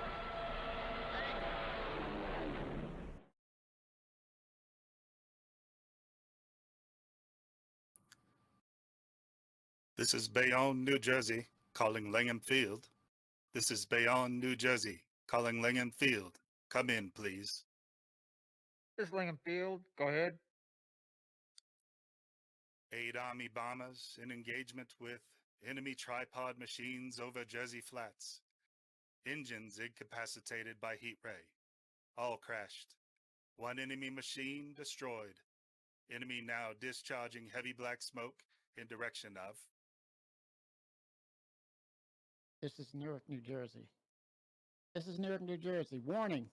This is Bayonne, New Jersey, calling Langham Field. This is Bayonne, New Jersey, calling Langham Field. Come in, please. This is Langham Field. Go ahead. 8 Army bombers in engagement with enemy tripod machines over Jersey Flats. Engines incapacitated by heat ray. All crashed. 1 enemy machine destroyed. Enemy now discharging heavy black smoke in direction of. This is Newark, New Jersey. This is Newark, New Jersey. Warning.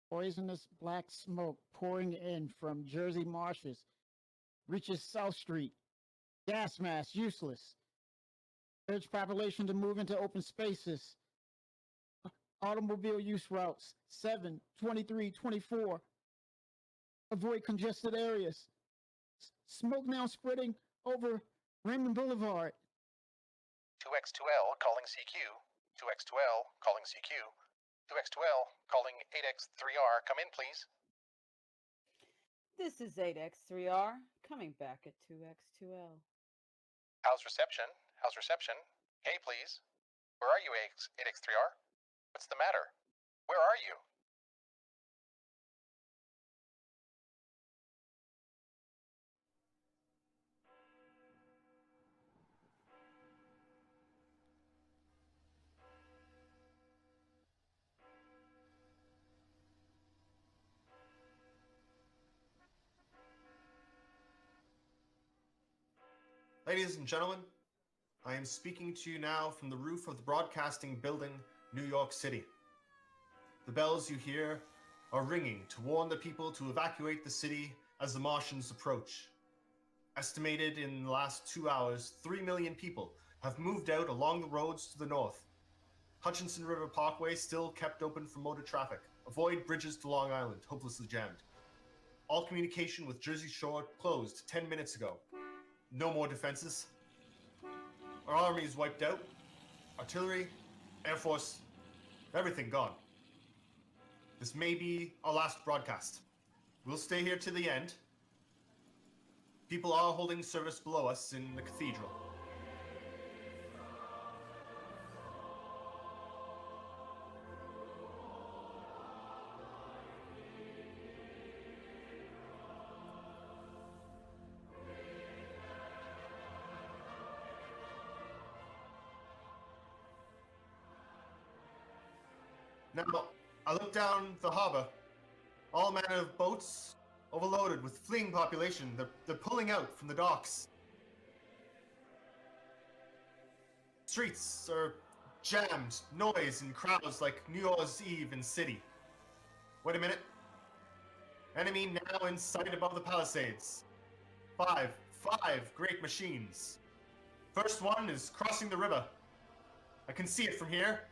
Poisonous black smoke pouring in from Jersey marshes. Reaches South Street. Gas mask useless. Urge population to move into open spaces. Automobile use routes 7, 23, 24. Avoid congested areas. Smoke now spreading over Raymond Boulevard. 2X2L calling CQ. 2X2L calling CQ. 2X2L calling 8X3R. Come in, please. This is 8X3R, coming back at 2X2L. How's reception? How's reception? Hey, please. Where are you, 8X3R? What's the matter? Where are you? Ladies and gentlemen, I am speaking to you now from the roof of the broadcasting building, New York City. The bells you hear are ringing to warn the people to evacuate the city as the Martians approach. Estimated in the last 2 hours, 3 million people have moved out along the roads to the north. Hutchinson River Parkway still kept open for motor traffic. Avoid bridges to Long Island, hopelessly jammed. All communication with Jersey Shore closed 10 minutes ago. No more defenses. Our army is wiped out. Artillery, Air Force, everything gone. This may be our last broadcast. We'll stay here to the end. People are holding service below us in the cathedral. Now, I look down the harbor. All manner of boats overloaded with fleeing population. They're pulling out from the docks. Streets are jammed, noise and crowds like New Year's Eve in city. Wait a minute. Enemy now in sight above the palisades. Five great machines. First one is crossing the river. I can see it from here.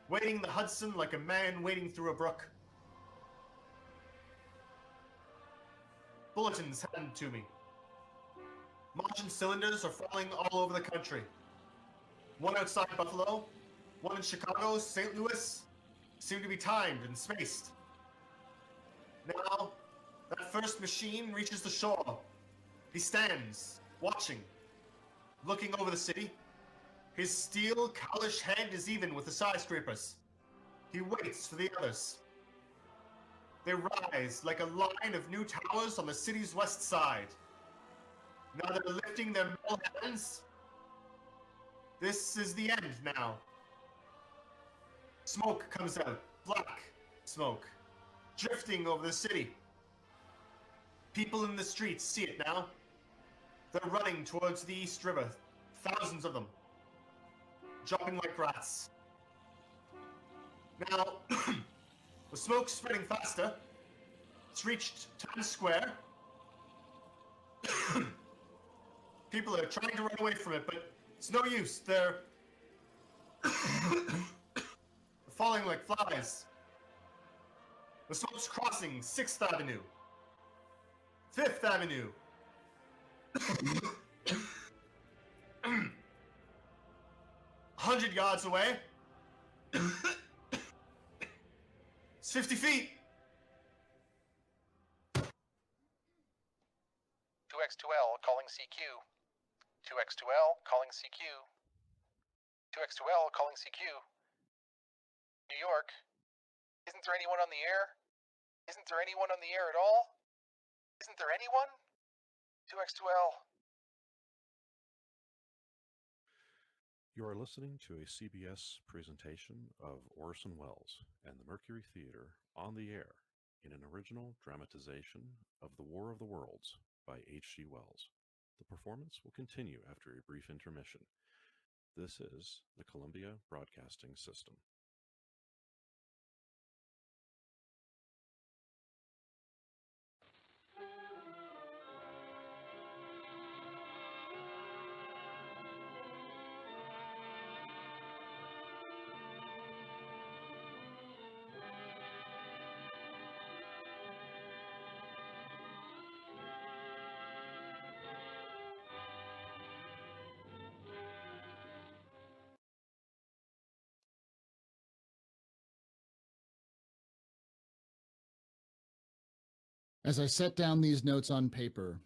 Wading the Hudson like a man wading through a brook. Bulletins handed to me. Martian cylinders are falling all over the country. One outside Buffalo, one in Chicago, St. Louis, seem to be timed and spaced. Now, that first machine reaches the shore. He stands, watching, looking over the city. His steel, cowlish head is even with the skyscrapers. He waits for the others. They rise like a line of new towers on the city's west side. Now they're lifting their metal hands. This is the end now. Smoke comes out, black smoke, drifting over the city. People in the streets see it now. They're running towards the East River, thousands of them, jumping like rats. Now, the smoke's spreading faster. It's reached Times Square. People are trying to run away from it, but it's no use. They're falling like flies. The smoke's crossing 6th Avenue, 5th Avenue. 100 yards away. It's 50 feet. 2X2L calling CQ. 2X2L calling CQ. 2X2L calling CQ. New York. Isn't there anyone on the air? Isn't there anyone on the air at all? Isn't there anyone? 2X2L. You are listening to a CBS presentation of Orson Welles and the Mercury Theater on the air in an original dramatization of The War of the Worlds by H.G. Wells. The performance will continue after a brief intermission. This is the Columbia Broadcasting System. As I set down these notes on paper,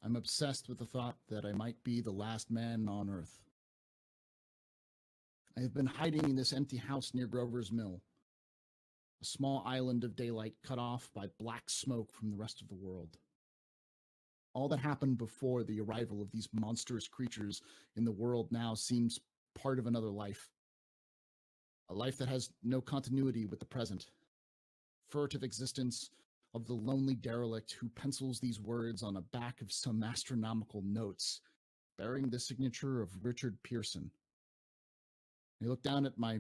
I'm obsessed with the thought that I might be the last man on Earth. I have been hiding in this empty house near Grover's Mill, a small island of daylight cut off by black smoke from the rest of the world. All that happened before the arrival of these monstrous creatures in the world now seems part of another life. A life that has no continuity with the present. Furtive existence of the lonely derelict who pencils these words on the back of some astronomical notes, bearing the signature of Richard Pearson. I look down at my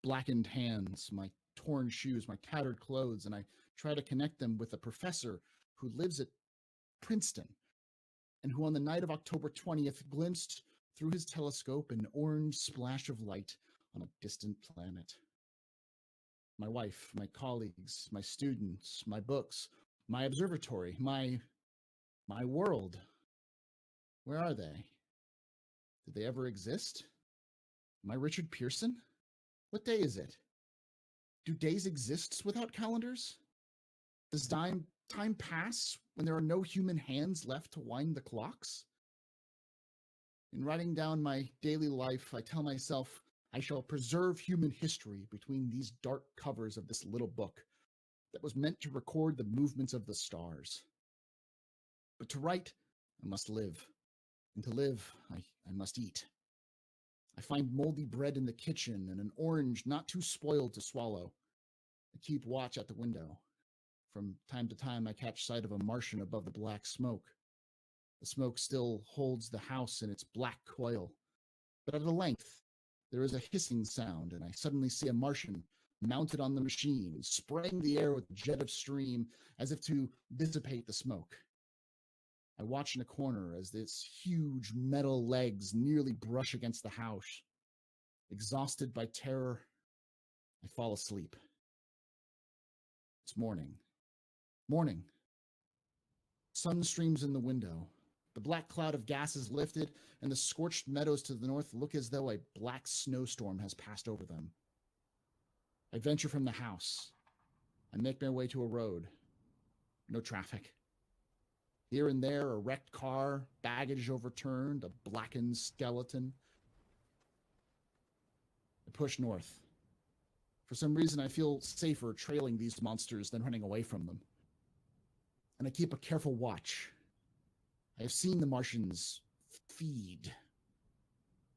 blackened hands, my torn shoes, my tattered clothes, and I try to connect them with a professor who lives at Princeton, and who on the night of October 20th glimpsed through his telescope an orange splash of light on a distant planet. My wife, my colleagues, my students, my books, my observatory, my world. Where are they? Did they ever exist? Am I Richard Pearson? What day is it? Do days exist without calendars? Does time pass when there are no human hands left to wind the clocks? In writing down my daily life, I tell myself I shall preserve human history between these dark covers of this little book that was meant to record the movements of the stars. But to write, I must live. And to live, I must eat. I find moldy bread in the kitchen and an orange not too spoiled to swallow. I keep watch at the window. From time to time, I catch sight of a Martian above the black smoke. The smoke still holds the house in its black coil. But at a length, there is a hissing sound, and I suddenly see a Martian mounted on the machine, spraying the air with a jet of steam as if to dissipate the smoke. I watch in a corner as its huge metal legs nearly brush against the house. Exhausted by terror, I fall asleep. It's morning. Morning. Sun streams in the window. The black cloud of gas is lifted, and the scorched meadows to the north look as though a black snowstorm has passed over them. I venture from the house. I make my way to a road. No traffic. Here and there, a wrecked car, baggage overturned, a blackened skeleton. I push north. For some reason, I feel safer trailing these monsters than running away from them. And I keep a careful watch. I have seen the Martians feed.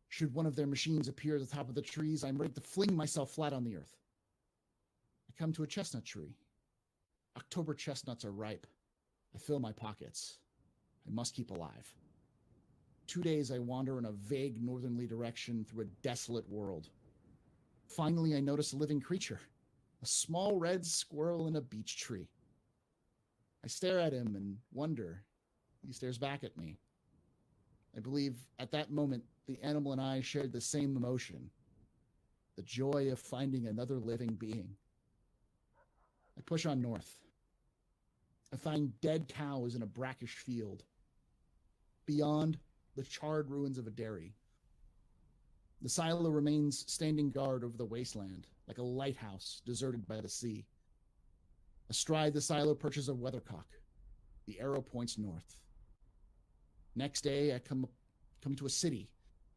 Should one of their machines appear at the top of the trees, I'm ready to fling myself flat on the earth. I come to a chestnut tree. October chestnuts are ripe. I fill my pockets. I must keep alive. 2 days I wander in a vague northerly direction through a desolate world. Finally, I notice a living creature, a small red squirrel in a beech tree. I stare at him and wonder. He stares back at me. I believe at that moment, the animal and I shared the same emotion, the joy of finding another living being. I push on north. I find dead cows in a brackish field. Beyond, the charred ruins of a dairy. The silo remains standing guard over the wasteland, like a lighthouse deserted by the sea. Astride the silo perches a weathercock. The arrow points north. Next day, I come to a city,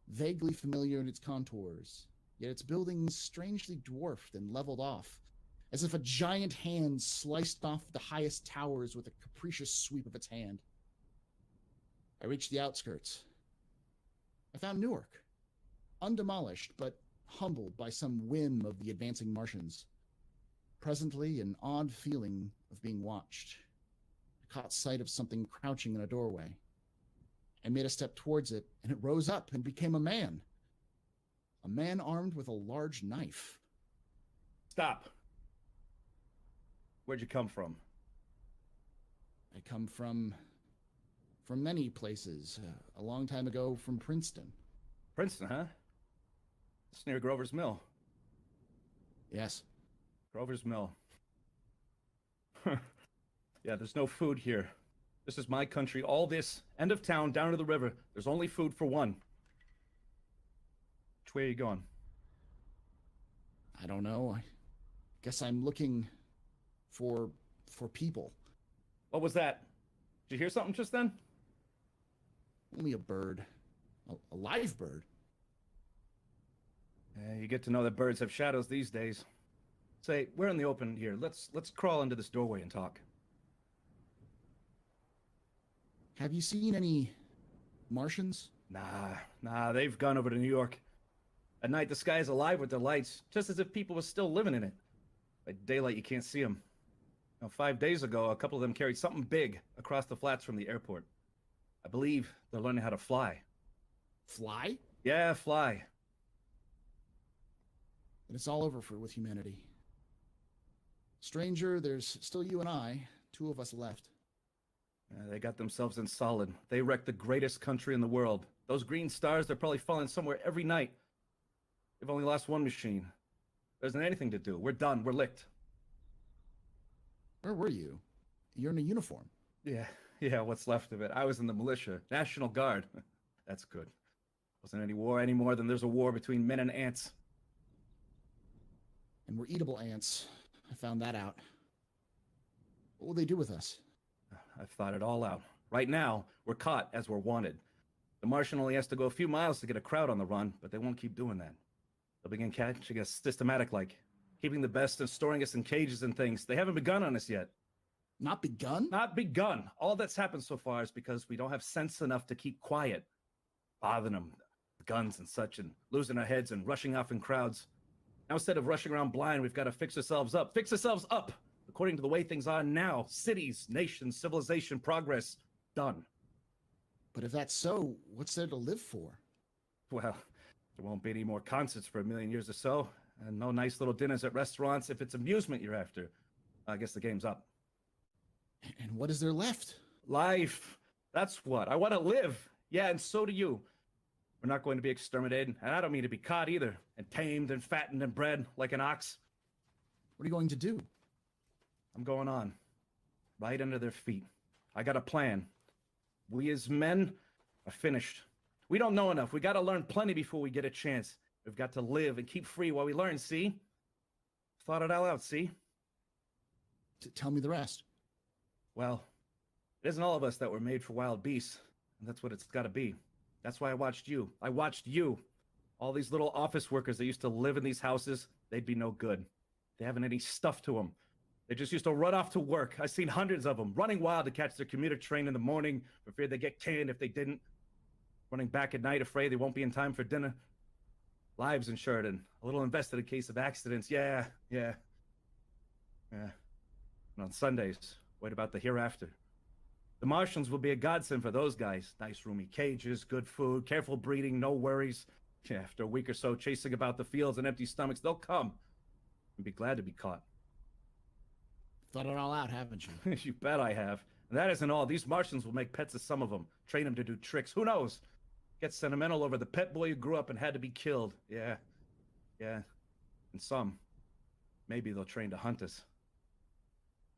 vaguely familiar in its contours, yet its buildings strangely dwarfed and leveled off, as if a giant hand sliced off the highest towers with a capricious sweep of its hand. I reached the outskirts. I found Newark, undemolished but humbled by some whim of the advancing Martians. Presently, an odd feeling of being watched. I caught sight of something crouching in a doorway. I made a step towards it, and it rose up and became a man. A man armed with a large knife. Stop. Where'd you come from? I come from many places. A long time ago from Princeton. Princeton, huh? It's near Grover's Mill. Yes. Grover's Mill. Yeah, there's no food here. This is my country. All this, end of town, down to the river. There's only food for one. Which way are you going? I don't know. I guess I'm looking for people. What was that? Did you hear something just then? Only a bird. A live bird. You get to know that birds have shadows these days. Say, we're in the open here. Let's crawl into this doorway and talk. Have you seen any Martians? Nah, they've gone over to New York. At night, the sky is alive with their lights, just as if people were still living in it. By daylight, you can't see them. Now, 5 days ago, a couple of them carried something big across the flats from the airport. I believe they're learning how to fly. Fly? Yeah, fly. And it's all over with humanity. Stranger, there's still you and I, 2 of us left. They got themselves in solid. They wrecked the greatest country in the world. Those green stars, they're probably falling somewhere every night. They've only lost one machine. There isn't anything to do. We're done. We're licked. Where were you? You're in a uniform. Yeah, what's left of it. I was in the militia. National Guard. That's good. Wasn't any war any more than there's a war between men and ants. And we're eatable ants. I found that out. What will they do with us? I've thought it all out. Right now, we're caught as we're wanted. The Martian only has to go a few miles to get a crowd on the run, but they won't keep doing that. They'll begin catching us systematic-like, keeping the best and storing us in cages and things. They haven't begun on us yet. Not begun? Not begun. All that's happened so far is because we don't have sense enough to keep quiet. Bothering them, guns and such, and losing our heads and rushing off in crowds. Now, instead of rushing around blind, we've got to fix ourselves up. Fix ourselves up! According to the way things are now, cities, nations, civilization, progress, done. But if that's so, what's there to live for? Well, there won't be any more concerts for 1 million years or so, and no nice little dinners at restaurants. If it's amusement you're after, I guess the game's up. And what is there left? Life. That's what. I want to live. Yeah, and so do you. We're not going to be exterminated, and I don't mean to be caught either, and tamed and fattened and bred like an ox. What are you going to do? I'm going on. Right under their feet. I got a plan. We as men are finished. We don't know enough. We got to learn plenty before we get a chance. We've got to live and keep free while we learn, see? Thought it all out, see? Tell me the rest. Well, it isn't all of us that were made for wild beasts, and that's what it's got to be. That's why I watched you. I watched you. All these little office workers that used to live in these houses, they'd be no good. They haven't any stuff to them. They just used to run off to work. I've seen hundreds of them running wild to catch their commuter train in the morning for fear they'd get canned if they didn't. Running back at night afraid they won't be in time for dinner. Lives insured and a little invested in case of accidents. Yeah. And on Sundays, what about the hereafter? The Martians will be a godsend for those guys. Nice roomy cages, good food, careful breeding, no worries. Yeah, after a week or so chasing about the fields on empty stomachs, they'll come. And be glad to be caught. Thought it all out, haven't you? You bet I have. And that isn't all. These Martians will make pets of some of them. Train them to do tricks. Who knows? Get sentimental over the pet boy who grew up and had to be killed. Yeah. And some. Maybe they'll train to hunt us.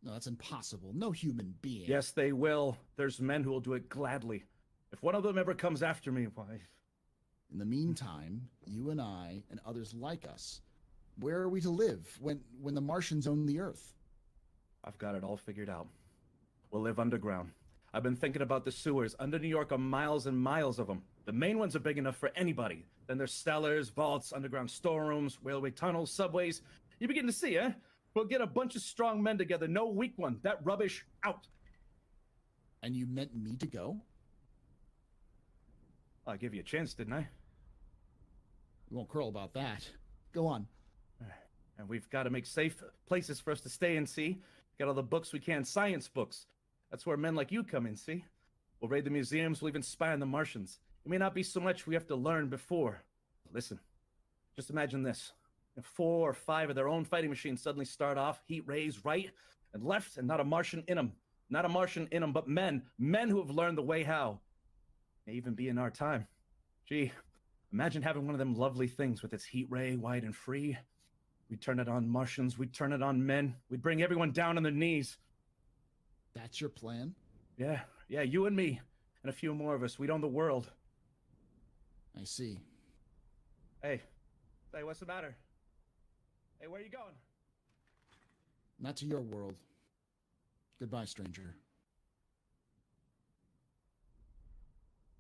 No, that's impossible. No human being. Yes, they will. There's men who will do it gladly. If one of them ever comes after me, why... In the meantime, you and I and others like us, where are we to live when the Martians own the Earth? I've got it all figured out. We'll live underground. I've been thinking about the sewers. Under New York are miles and miles of them. The main ones are big enough for anybody. Then there's cellars, vaults, underground storerooms, railway tunnels, subways. You begin to see, eh? We'll get a bunch of strong men together. No weak one. That rubbish out. And you meant me to go? I gave you a chance, didn't I? We won't quarrel about that. Go on. And we've got to make safe places for us to stay and see. Got all the books we can, science books. That's where men like you come in, see? We'll raid the museums, we'll even spy on the Martians. It may not be so much we have to learn before. Listen, just imagine this. If 4 or 5 of their own fighting machines suddenly start off, heat rays right and left, and not a Martian in them. Not a Martian in them, but men. Men who have learned the way how. May even be in our time. Gee, imagine having one of them lovely things with its heat ray, wide and free. We'd turn it on Martians, we'd turn it on men. We'd bring everyone down on their knees. That's your plan? Yeah, you and me. And a few more of us. We'd own the world. I see. Hey, what's the matter? Hey, where are you going? Not to your world. Goodbye, stranger.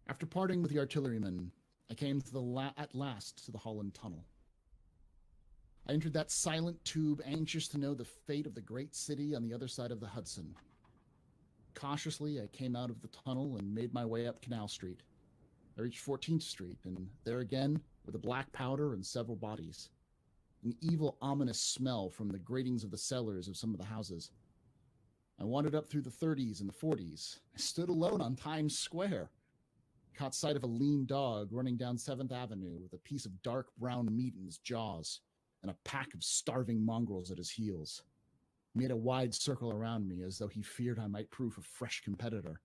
After parting with the artillerymen, I came to at last to the Holland Tunnel. I entered that silent tube, anxious to know the fate of the great city on the other side of the Hudson. Cautiously, I came out of the tunnel and made my way up Canal Street. I reached 14th Street, and there again were the black powder and several bodies. An evil, ominous smell from the gratings of the cellars of some of the houses. I wandered up through the 30s and the 40s. I stood alone on Times Square. Caught sight of a lean dog running down 7th Avenue with a piece of dark brown meat in his jaws and a pack of starving mongrels at his heels. He made a wide circle around me as though he feared I might prove a fresh competitor.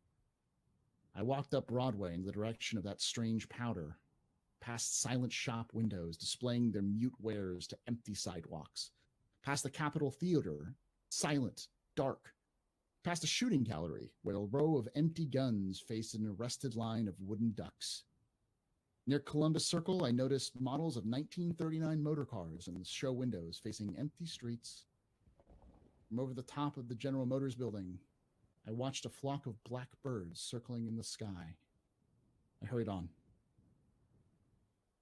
I walked up Broadway in the direction of that strange powder, past silent shop windows displaying their mute wares to empty sidewalks, past the Capitol Theater, silent, dark, past a shooting gallery where a row of empty guns faced an arrested line of wooden ducks. Near Columbus Circle, I noticed models of 1939 motor cars in the show windows facing empty streets. From over the top of the General Motors building, I watched a flock of black birds circling in the sky. I hurried on.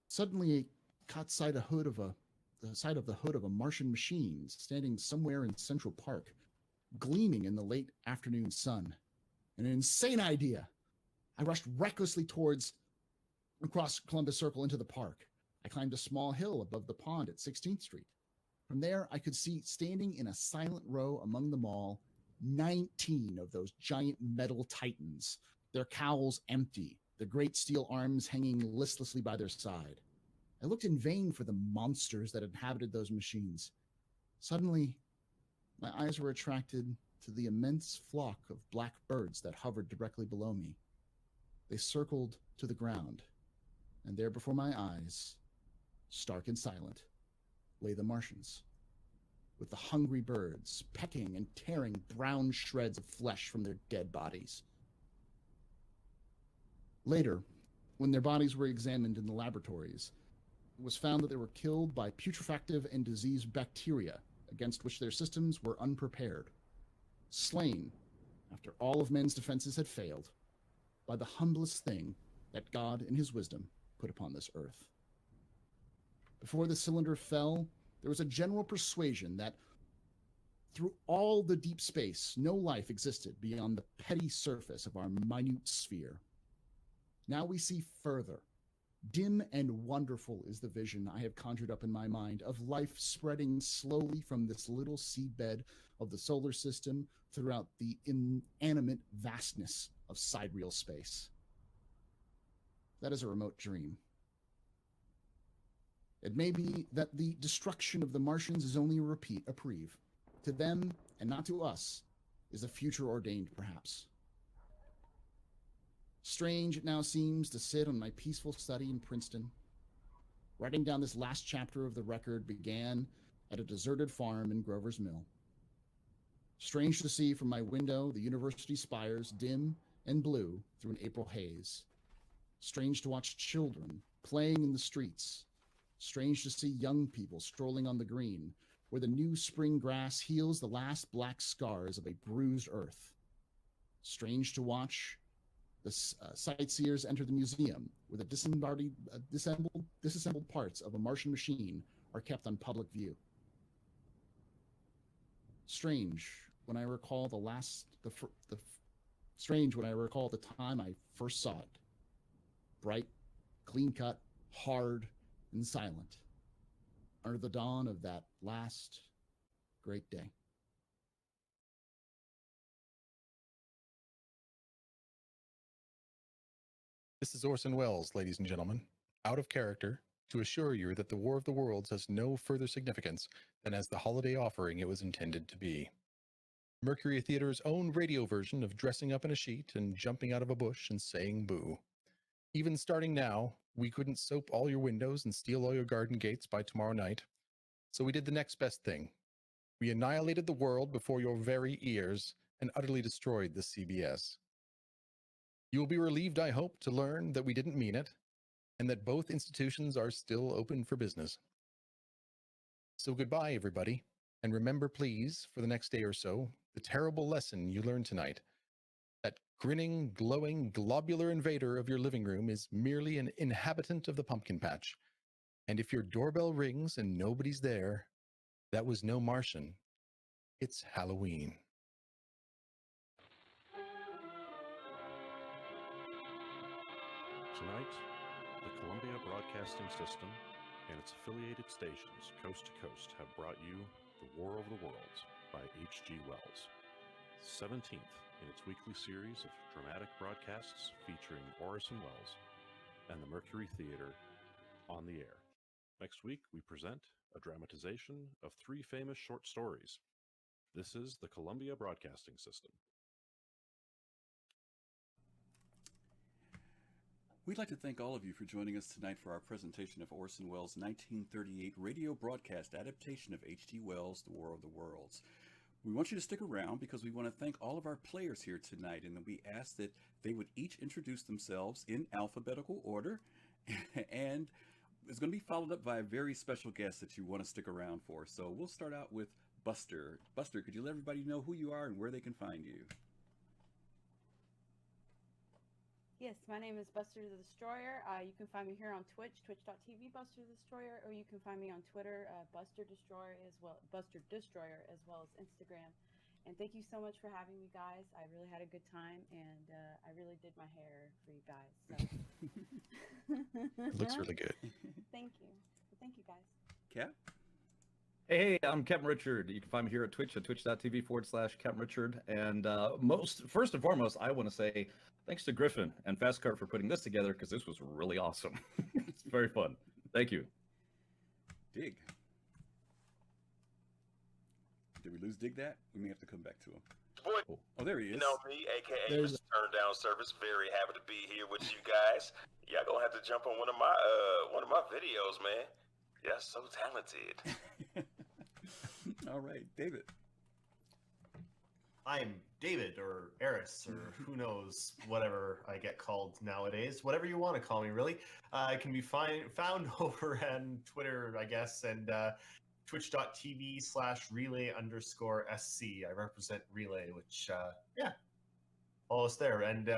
Suddenly, I caught sight of the hood of a Martian machine standing somewhere in Central Park, gleaming in the late afternoon sun. An insane idea. I rushed recklessly across Columbus Circle into the park. I climbed a small hill above the pond at 16th Street. From there, I could see, standing in a silent row among them all, 19 of those giant metal titans, their cowls empty, their great steel arms hanging listlessly by their side. I looked in vain for the monsters that inhabited those machines. Suddenly, my eyes were attracted to the immense flock of black birds that hovered directly below me. They circled to the ground, and there before my eyes, stark and silent, lay the Martians, with the hungry birds pecking and tearing brown shreds of flesh from their dead bodies. Later, when their bodies were examined in the laboratories, it was found that they were killed by putrefactive and diseased bacteria against which their systems were unprepared, slain, after all of men's defenses had failed, by the humblest thing that God in his wisdom put upon this earth. Before the cylinder fell, there was a general persuasion that through all the deep space, no life existed beyond the petty surface of our minute sphere. Now we see further, Dim and wonderful is the vision I have conjured up in my mind of life spreading slowly from this little seedbed of the solar system throughout the inanimate vastness of sidereal space. That is a remote dream. It may be that the destruction of the Martians is only a reprieve. To them, and not to us, is a future ordained, perhaps. Strange it now seems to sit on my peaceful study in Princeton. Writing down this last chapter of the record began at a deserted farm in Grover's Mill. Strange to see from my window the university spires dim and blue through an April haze. Strange to watch children playing in the streets. Strange to see young people strolling on the green, where the new spring grass heals the last black scars of a bruised earth. Strange to watch the sightseers enter the museum, where the disassembled parts of a Martian machine are kept on public view. Strange when I recall strange when I recall the time I first saw it. Bright, clean-cut, hard, and silent, under the dawn of that last great day. This is Orson Welles, ladies and gentlemen, out of character, to assure you that the War of the Worlds has no further significance than as the holiday offering it was intended to be. Mercury Theater's own radio version of dressing up in a sheet and jumping out of a bush and saying boo. Even starting now, we couldn't soap all your windows and steal all your garden gates by tomorrow night. So we did the next best thing. We annihilated the world before your very ears and utterly destroyed the CBS. You will be relieved, I hope, to learn that we didn't mean it, and that both institutions are still open for business. So goodbye, everybody, and remember, please, for the next day or so, the terrible lesson you learned tonight. That grinning, glowing, globular invader of your living room is merely an inhabitant of the pumpkin patch. And if your doorbell rings and nobody's there, that was no Martian. It's Halloween. Tonight, the Columbia Broadcasting System and its affiliated stations coast to coast have brought you The War of the Worlds by H.G. Wells, 17th in its weekly series of dramatic broadcasts featuring Orson Welles and the Mercury Theater on the air. Next week, we present a dramatization of 3 famous short stories. This is the Columbia Broadcasting System. We'd like to thank all of you for joining us tonight for our presentation of Orson Welles' 1938 radio broadcast adaptation of H.G. Wells' The War of the Worlds. We want you to stick around because we want to thank all of our players here tonight, and we ask that they would each introduce themselves in alphabetical order, and it's going to be followed up by a very special guest that you want to stick around for. So we'll start out with Buster. Buster, could you let everybody know who you are and where they can find you? Yes, my name is Buster the Destroyer. You can find me here on Twitch, twitch.tv Buster the Destroyer, or you can find me on Twitter, Buster Destroyer as well as Instagram. And thank you so much for having me, guys. I really had a good time, and I really did my hair for you guys. So. It looks really good. Thank you. Thank you, guys. Cap? Hey, I'm CaptainRichard. You can find me here at Twitch, at twitch.tv/CaptainRichard. And first and foremost, I want to say thanks to Griffin and Fastcart for putting this together, because this was really awesome. It's very fun. Thank you. Dig. Did we lose Dig that? We may have to come back to him. Boy, oh, there he is. You know me, a.k.a. Mr. Turn Down Service. Very happy to be here with you guys. Y'all gonna have to jump on one of my videos, man. Y'all so talented. All right, David. I'm David, or Eris, or who knows, whatever I get called nowadays. Whatever you want to call me, really. I can be found over on Twitter, I guess, and twitch.tv/relay_SC. I represent Relay, which, yeah, follow us there. And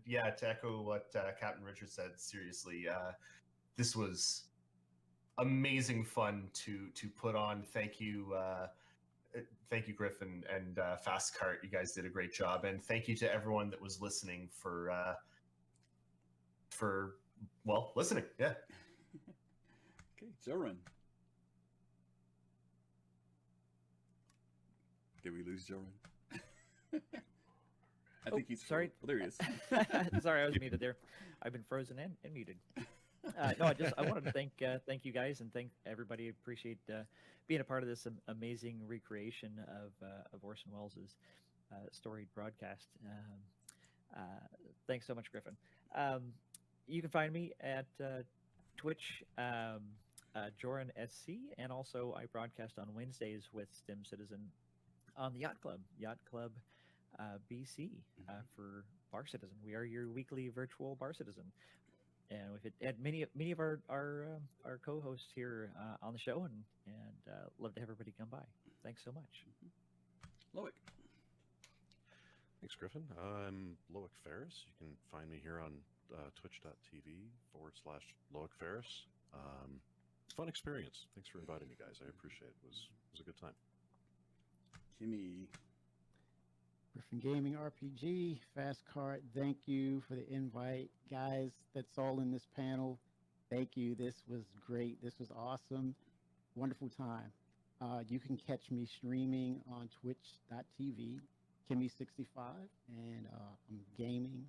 yeah, to echo what CaptainRichard said, seriously, this was amazing fun to put on. Thank you, Griffin and Fastcart. You guys did a great job, and thank you to everyone that was listening for well, listening. Yeah. Okay, Jorunn. Did we lose Jorunn? I think he's sorry. Oh, there he is. Sorry, I was muted there. I've been frozen and muted. No, I wanted to thank you guys and thank everybody. Appreciate being a part of this amazing recreation of Orson Welles' storied broadcast. Thanks so much, Griffin. You can find me at Twitch, Jorunn SC, and also I broadcast on Wednesdays with StimCitizen on the Yacht Club BC for Bar Citizen. We are your weekly virtual Bar Citizen, and we've had many of our co-hosts here on the show, and love to have everybody come by. Thanks so much. Loic. Thanks, Griffin. I'm Loic Ferris. You can find me here on twitch.tv/Loic Ferris. Fun experience. Thanks for inviting me, guys. I appreciate it. It was a good time. Kimmy. Griffin Gaming RPG, Fast Card, thank you for the invite. Guys, that's all in this panel. Thank you. This was great. This was awesome. Wonderful time. You can catch me streaming on twitch.tv, Kimmy65, and I'm gaming,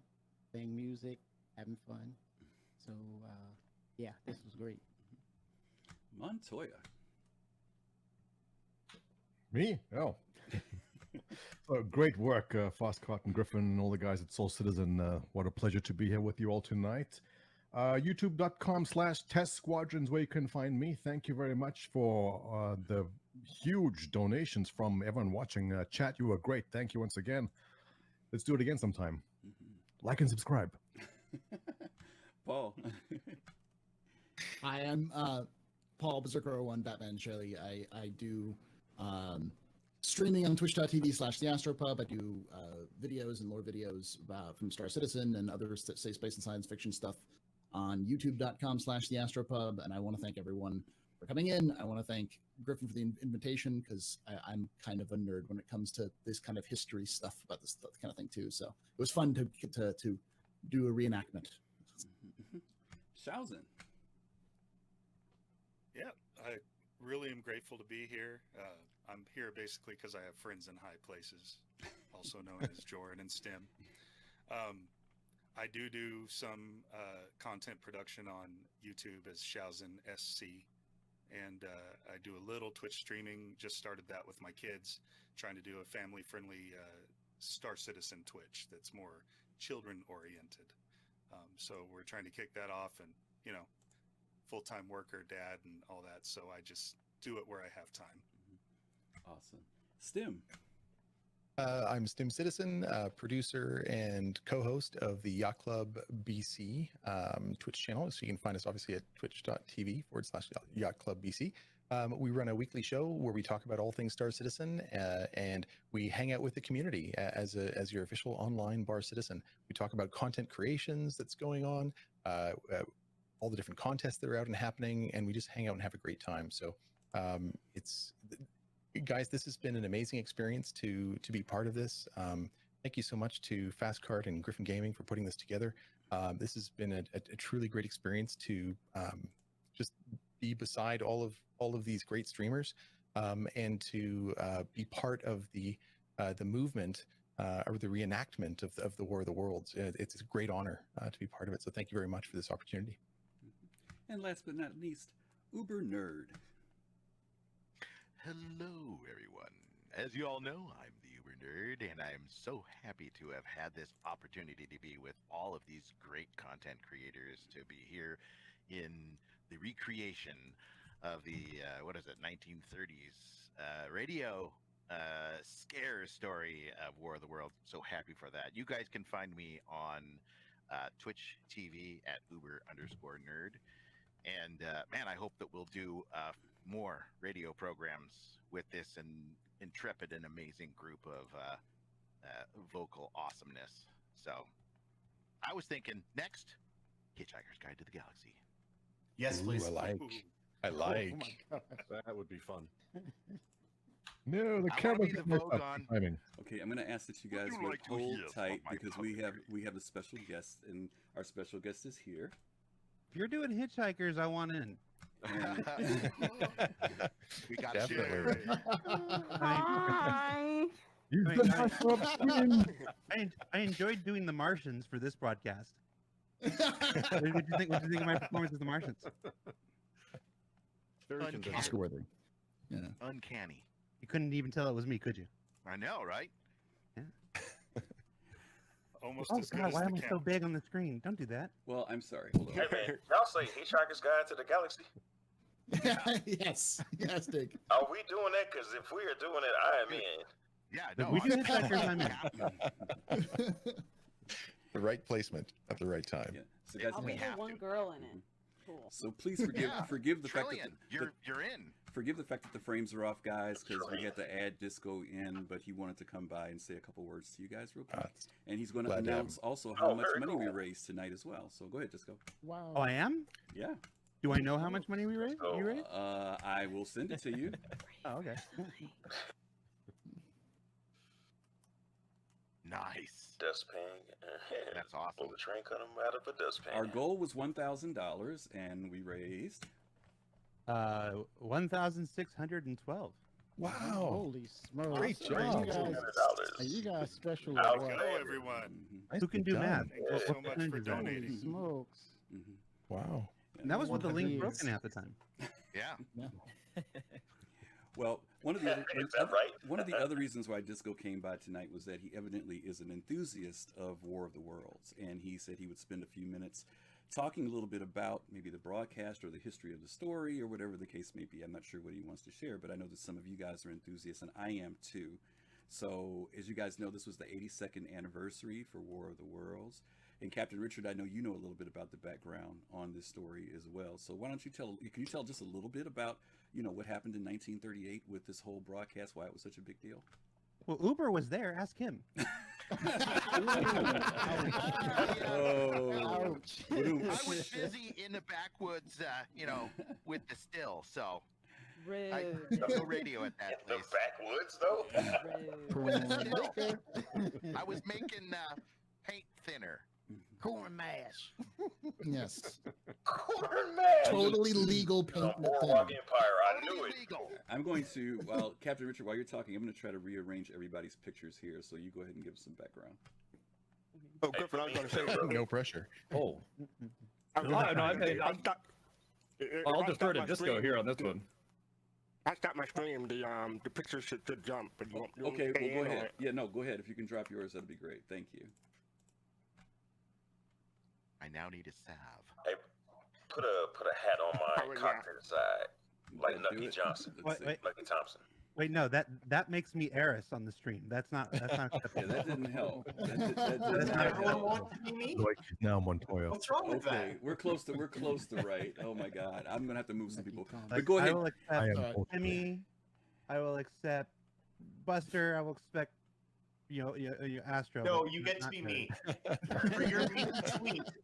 playing music, having fun. So, yeah, this was great. Montoya. Me? Oh. Great work, Fastcart and Griffin and all the guys at Soul Citizen. What a pleasure to be here with you all tonight. YouTube.com/Test Squadrons, where you can find me. Thank you very much for the huge donations from everyone watching. Chat, you were great. Thank you once again. Let's do it again sometime. Like and subscribe. Paul. I am Paul Berserker01 Batman Shelley. I do streaming on twitch.tv/theastropub. I do videos and lore videos from Star Citizen and other safe space and science fiction stuff on youtube.com/theastropub. And I want to thank everyone for coming in. I want to thank Griffin for the invitation, because I'm kind of a nerd when it comes to this kind of history stuff about this kind of thing too. So it was fun to do a reenactment. Shaozen. Yeah, I really am grateful to be here. I'm here basically because I have friends in high places, also known as Jorunn and Stim. I do some content production on YouTube as Shaozen SC, and I do a little Twitch streaming. Just started that with my kids, trying to do a family-friendly Star Citizen Twitch that's more children-oriented. So we're trying to kick that off, and full-time worker, dad, and all that. So I just do it where I have time. Awesome. Stim. I'm StimCitizen, producer and co-host of the Yacht Club BC Twitch channel. So you can find us obviously at twitch.tv/Yacht Club BC. We run a weekly show where we talk about all things Star Citizen, and we hang out with the community as your official online Bar Citizen. We talk about content creations that's going on, all the different contests that are out and happening, and we just hang out and have a great time. So guys, this has been an amazing experience to be part of this. Thank you so much to Fastcart and Griffin Gaming for putting this together. This has been a truly great experience to just be beside all of these great streamers, and to be part of the movement or the reenactment of the War of the Worlds. It's a great honor to be part of it. So thank you very much for this opportunity. And last but not least, UberNerd. Hello, everyone. As you all know, I'm the UberNerd, and I'm so happy to have had this opportunity to be with all of these great content creators, to be here in the recreation of the 1930s radio scare story of War of the Worlds. So happy for that. You guys can find me on Twitch TV at Uber_nerd. And man, I hope that we'll do more radio programs with this intrepid and amazing group of vocal awesomeness. So I was thinking next, Hitchhiker's Guide to the Galaxy. Yes, please. Ooh, I like. Oh my God, that would be fun. No, the camera timing. Okay, I'm going to ask that you guys would hold tight, because we have a special guest, and our special guest is here. you're doing hitchhikers, I want in. We got Definitely. Hi. I enjoyed doing the Martians for this broadcast. What did you think of my performance as the Martians? Very Uncanny. convincing. Oscar worthy. Yeah. Uncanny. You couldn't even tell it was me, could you? I know, right? Almost Oh as good God, as why the am I so count. big on the screen? Don't do that. Well, I'm sorry. Hold on. Hey man, y'all say Hitchhiker's Guide to the Galaxy? Yes, Dick. Are we doing that? Because if we are doing it, I am in. Yeah, If we do hitchhikers, I'm in. The right placement at the right time. Yeah. So guys, I'll be the one girl in it. Cool. so please forgive the fact that Trillion, you're in. forgive the fact that the frames are off, guys, because we had to add Disco in, but he wanted to come by and say a couple words to you guys real quick. And he's going to glad to have announce him. also how much very money we cool. raised tonight as well. So go ahead, Disco. Wow. Oh, I am? Yeah. Do I know how much money we raised? You raised? I will send it to you. Oh, okay. Nice. Dustpan. That's awesome. Well, the train cut him out of a dustpan. Our goal was $1,000, and we raised. 1,612. Wow. Holy smokes. Great Are job. You guys special. How or what? Hello, everyone. Who can do math? Thank you so much for donating. Holy smokes. Wow. And that was with the link Jeez. broken half the time. Yeah. Well, one of the other, Is that right? one of the other reasons why Disco came by tonight was that he evidently is an enthusiast of War of the Worlds, and he said he would spend a few minutes talking a little bit about maybe the broadcast or the history of the story or whatever the case may be. I'm not sure what he wants to share, but I know that some of you guys are enthusiasts, and I am too. So, as you guys know, this was the 82nd anniversary for War of the Worlds. And Captain Richard, I know you know a little bit about the background on this story as well. So why don't you can you tell just a little bit about, what happened in 1938 with this whole broadcast, why it was such a big deal? Well, Uber was there. Ask him. Ouch. I was busy in the backwoods, with the still, so no radio at that place. The backwoods, though? I was making paint thinner. Corn mash. Yes. Corn mash. Totally legal paint. Boardwalk Empire. I knew it. I'm going to, well, Captain Richard, while you're talking, I'm going to try to rearrange everybody's pictures here. So you go ahead and give us some background. Oh, Griffin, I was going to say. No pressure. Oh. I'll defer to Disco here on this one. I stopped my stream. The pictures should jump. But you want Okay, stay well, go in ahead. or- Yeah, no, go ahead. If you can drop yours, that'd be great. Thank you. I now need a salve. Hey, put a hat on my Oh, yeah. cockpit side, like Do Nucky it. Johnson, Let's see. Wait. Nucky Thompson. Wait, no, that makes me Eris on the stream. That's not acceptable. Yeah, that didn't help. That didn't That's not Everyone help. wants to be me? Like now Montoya. What's wrong with Okay, that? we're close to right. Oh my God, I'm gonna have to move some people. But Like, go I ahead. will I accept am both. Emmy. I will accept Buster. I will expect Astro. No, but you get to not be Terry. me.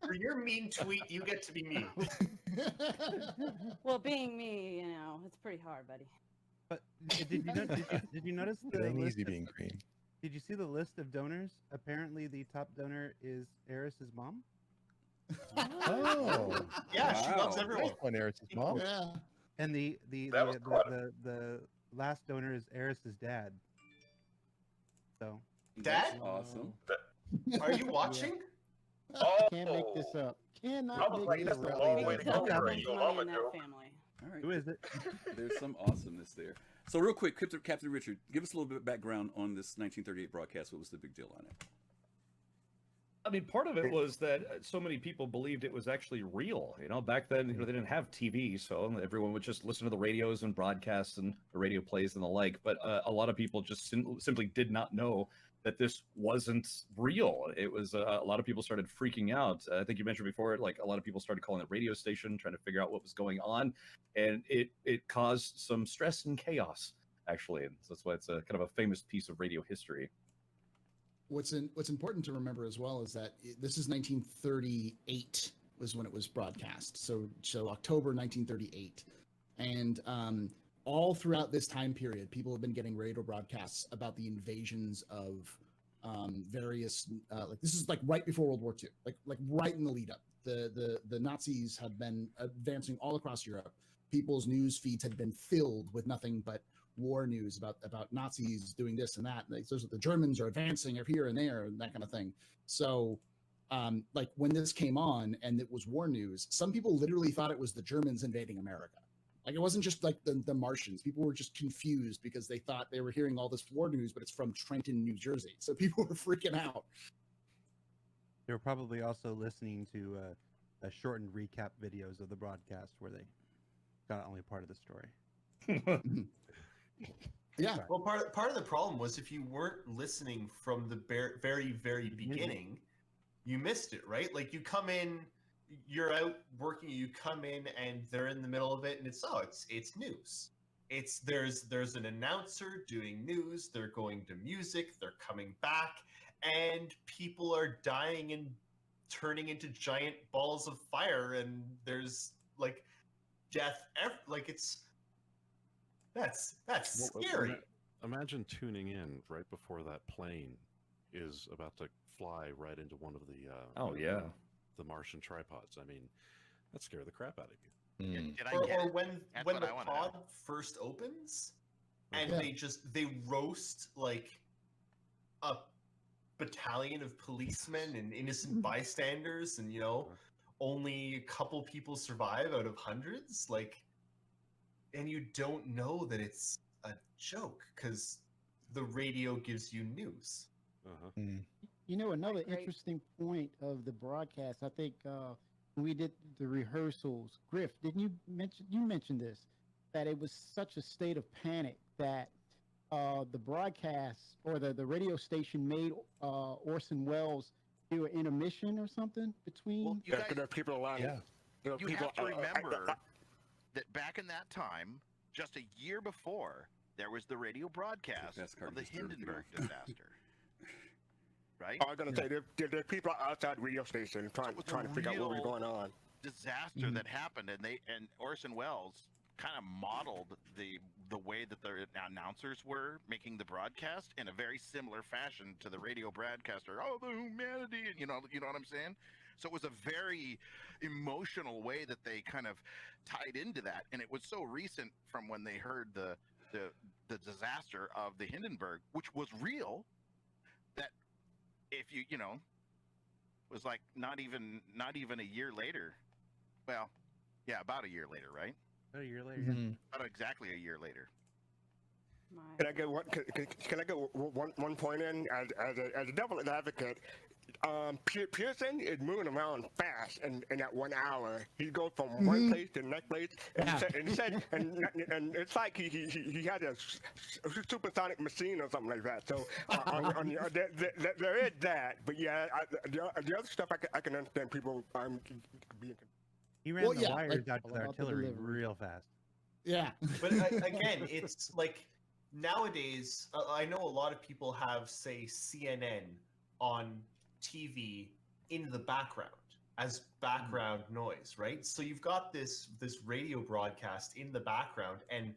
For your mean tweet, you get to be me. Well, being me, it's pretty hard, buddy. But did you notice It the ain't list easy of- being green. Did you see the list of donors? Apparently, the top donor is Eris's mom. Oh. Yeah, she loves Wow. everyone. Nice one, Eris's mom. Yeah. And the last donor is Eris's dad. So Dad? Awesome. Are you watching? Oh, Can't make this up. I Cannot was make like, this that's the up. long way to Tell go me for who's your money mama in that joke. family. All right. who is it? There's some awesomeness there. So real quick, Captain Richard, give us a little bit of background on this 1938 broadcast. What was the big deal on it? I mean, part of it was that so many people believed it was actually real. Back then, they didn't have TV, so everyone would just listen to the radios and broadcasts and the radio plays and the like. But a lot of people just simply did not know that this wasn't real. It was a lot of people started freaking out. I think you mentioned before, like a lot of people started calling the radio station, trying to figure out what was going on, and it caused some stress and chaos, actually. And so that's why it's a kind of a famous piece of radio history. What's important to remember as well is that this is 1938 was when it was broadcast. So October 1938, and all throughout this time period, people have been getting radio broadcasts about the invasions of various. Like this is like right before World War II, like right in the lead up. the Nazis had been advancing all across Europe. People's news feeds had been filled with nothing but war news about Nazis doing this and that. Like, the Germans are advancing here and there and that kind of thing. So, like when this came on and it was war news, some people literally thought it was the Germans invading America. Like, it wasn't just like the Martians. People were just confused because they thought they were hearing all this war news, but it's from Trenton, New Jersey. So people were freaking out. They were probably also listening to shortened recap videos of the broadcast where they got only part of the story. Yeah. Well, part of the problem was if you weren't listening from the very, very beginning, you missed it, right? Like, you come in, you're out working, you come in, and they're in the middle of it, and it's news. There's an announcer doing news. They're going to music. They're coming back, and people are dying and turning into giant balls of fire, and there's like death. That's scary. Imagine tuning in right before that plane is about to fly right into one of the the Martian tripods. I mean, that scared the crap out of you. Or when the pod first opens and they roast like a battalion of policemen and innocent bystanders, and only a couple people survive out of hundreds, like, and you don't know that it's a joke because the radio gives you news. Another interesting point of the broadcast, I think when we did the rehearsals, Griff, didn't you mention this, that it was such a state of panic that the broadcast or the radio station made Orson Welles do an intermission or something between? Well, you guys, there are people around. Yeah. There are You people, have to remember that back in that time, just a year before, there was the radio broadcast of the Hindenburg disaster. Right? I was going to say, there are people outside the radio station trying to figure out what was going on. Disaster that happened, and Orson Welles kind of modeled the way that the announcers were making the broadcast in a very similar fashion to the radio broadcaster. Oh, the humanity, and you know what I'm saying? So it was a very emotional way that they kind of tied into that, and it was so recent from when they heard the disaster of the Hindenburg, which was real, that if it was like not even a year later. Well, yeah, about a year later, right? About a year later. About exactly a year later. Can I get one point in as a devil's advocate? Pearson is moving around fast in that 1 hour. He goes from one place to the next place, and it's like he had a supersonic machine or something like that. So there is that, but yeah, the other stuff I can understand people being. He ran the wires out to the artillery real fast. Yeah. But again, it's like nowadays, I know a lot of people have, say, CNN on TV in the background as background noise, right? So you've got this radio broadcast in the background, and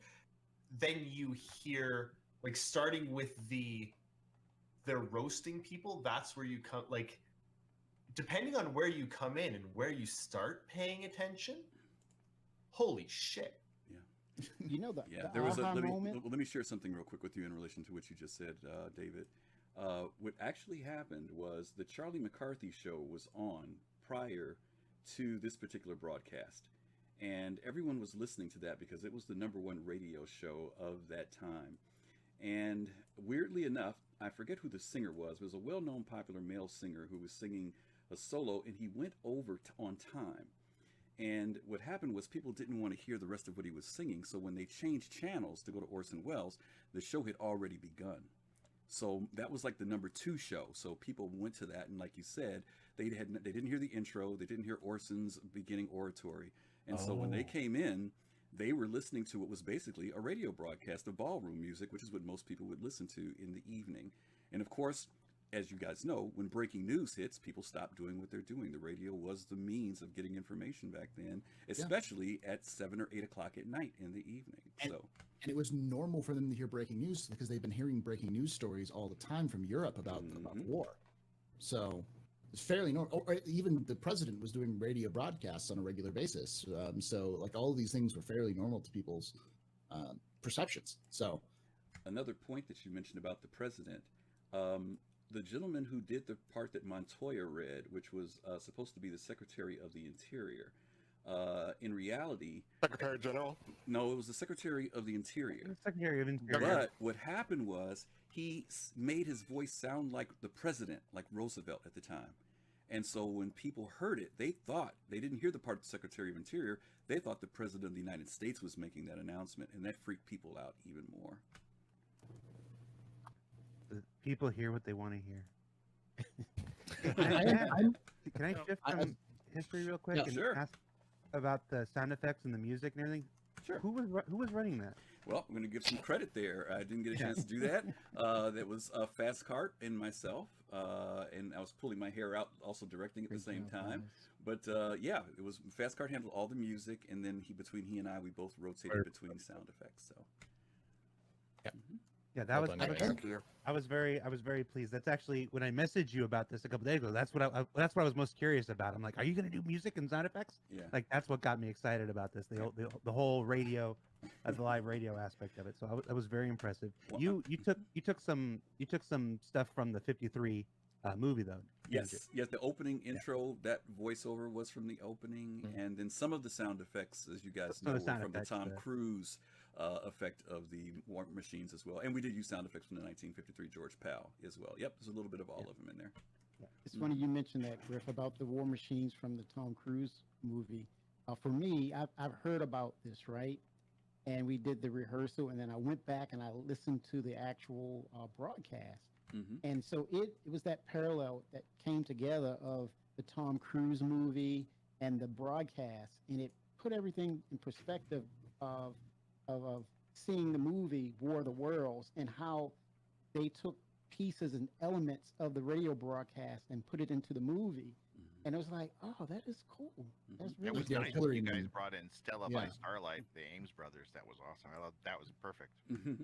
then you hear, like, starting with they're roasting people. That's where you come, like, depending on where you come in and where you start paying attention, holy shit. There was let me share something real quick with you in relation to what you just said, David. What actually happened was the Charlie McCarthy show was on prior to this particular broadcast, and everyone was listening to that because it was the #1 radio show of that time. And weirdly enough, I forget who the singer was. It was a well-known popular male singer who was singing a solo, and he went over on time. And what happened was people didn't want to hear the rest of what he was singing, so when they changed channels to go to Orson Welles, the show had already begun. So that was like the #2 show. So people went to that, and like you said, they didn't hear the intro, they didn't hear Orson's beginning oratory, and so when they came in, they were listening to what was basically a radio broadcast of ballroom music, which is what most people would listen to in the evening. And of course, as you guys know, when breaking news hits, people stop doing what they're doing. The radio was the means of getting information back then, especially at 7 or 8 o'clock at night in the evening. And it was normal for them to hear breaking news because they've been hearing breaking news stories all the time from Europe about war. So It's fairly normal. Or even the president was doing radio broadcasts on a regular basis. So like all of these things were fairly normal to people's perceptions. So another point that you mentioned about the president, the gentleman who did the part that Montoya read, which was supposed to be the Secretary of the Interior, in reality, Secretary General. No, it was the Secretary of the Interior. The Secretary of Interior. But what happened was he made his voice sound like the president, like Roosevelt at the time. And so when people heard it, they thought, they didn't hear the part of the Secretary of Interior, they thought the President of the United States was making that announcement, and that freaked people out even more. The people hear what they want to hear. Can I shift from history real quick and ask about the sound effects and the music and everything? Sure. Who was running that? Well, I'm going to give some credit there. I didn't get a chance to do that. That was Fast Cart and myself, and I was pulling my hair out, also directing at the same time. But yeah, it was Fast Cart handled all the music, and then between he and I, we both rotated between sound effects. So. Yeah. Yeah, that was. I was very pleased. That's actually when I messaged you about this a couple days ago. That's what I was most curious about. I'm like, are you going to do music and sound effects? Yeah. Like that's what got me excited about this. The whole radio, the live radio aspect of it. So that was very impressive. Well, you took some stuff from the '53 movie though. Yes, yes. The opening intro, that voiceover was from the opening, and then some of the sound effects, as you guys know, were from the Tom Cruise effect of the War Machines as well. And we did use sound effects from the 1953 George Powell as well. Yep, there's a little bit of all of them in there. It's funny you mentioned that, Griff, about the War Machines from the Tom Cruise movie. For me, I've heard about this, right? And we did the rehearsal, and then I went back and I listened to the actual broadcast. And so it was that parallel that came together of the Tom Cruise movie and the broadcast, and it put everything in perspective of seeing the movie War of the Worlds and how they took pieces and elements of the radio broadcast and put it into the movie. And it was like, oh, that is cool. That's really It was nice when you guys brought in Stella by Starlight, the Ames brothers. That was awesome. I love that. Was perfect.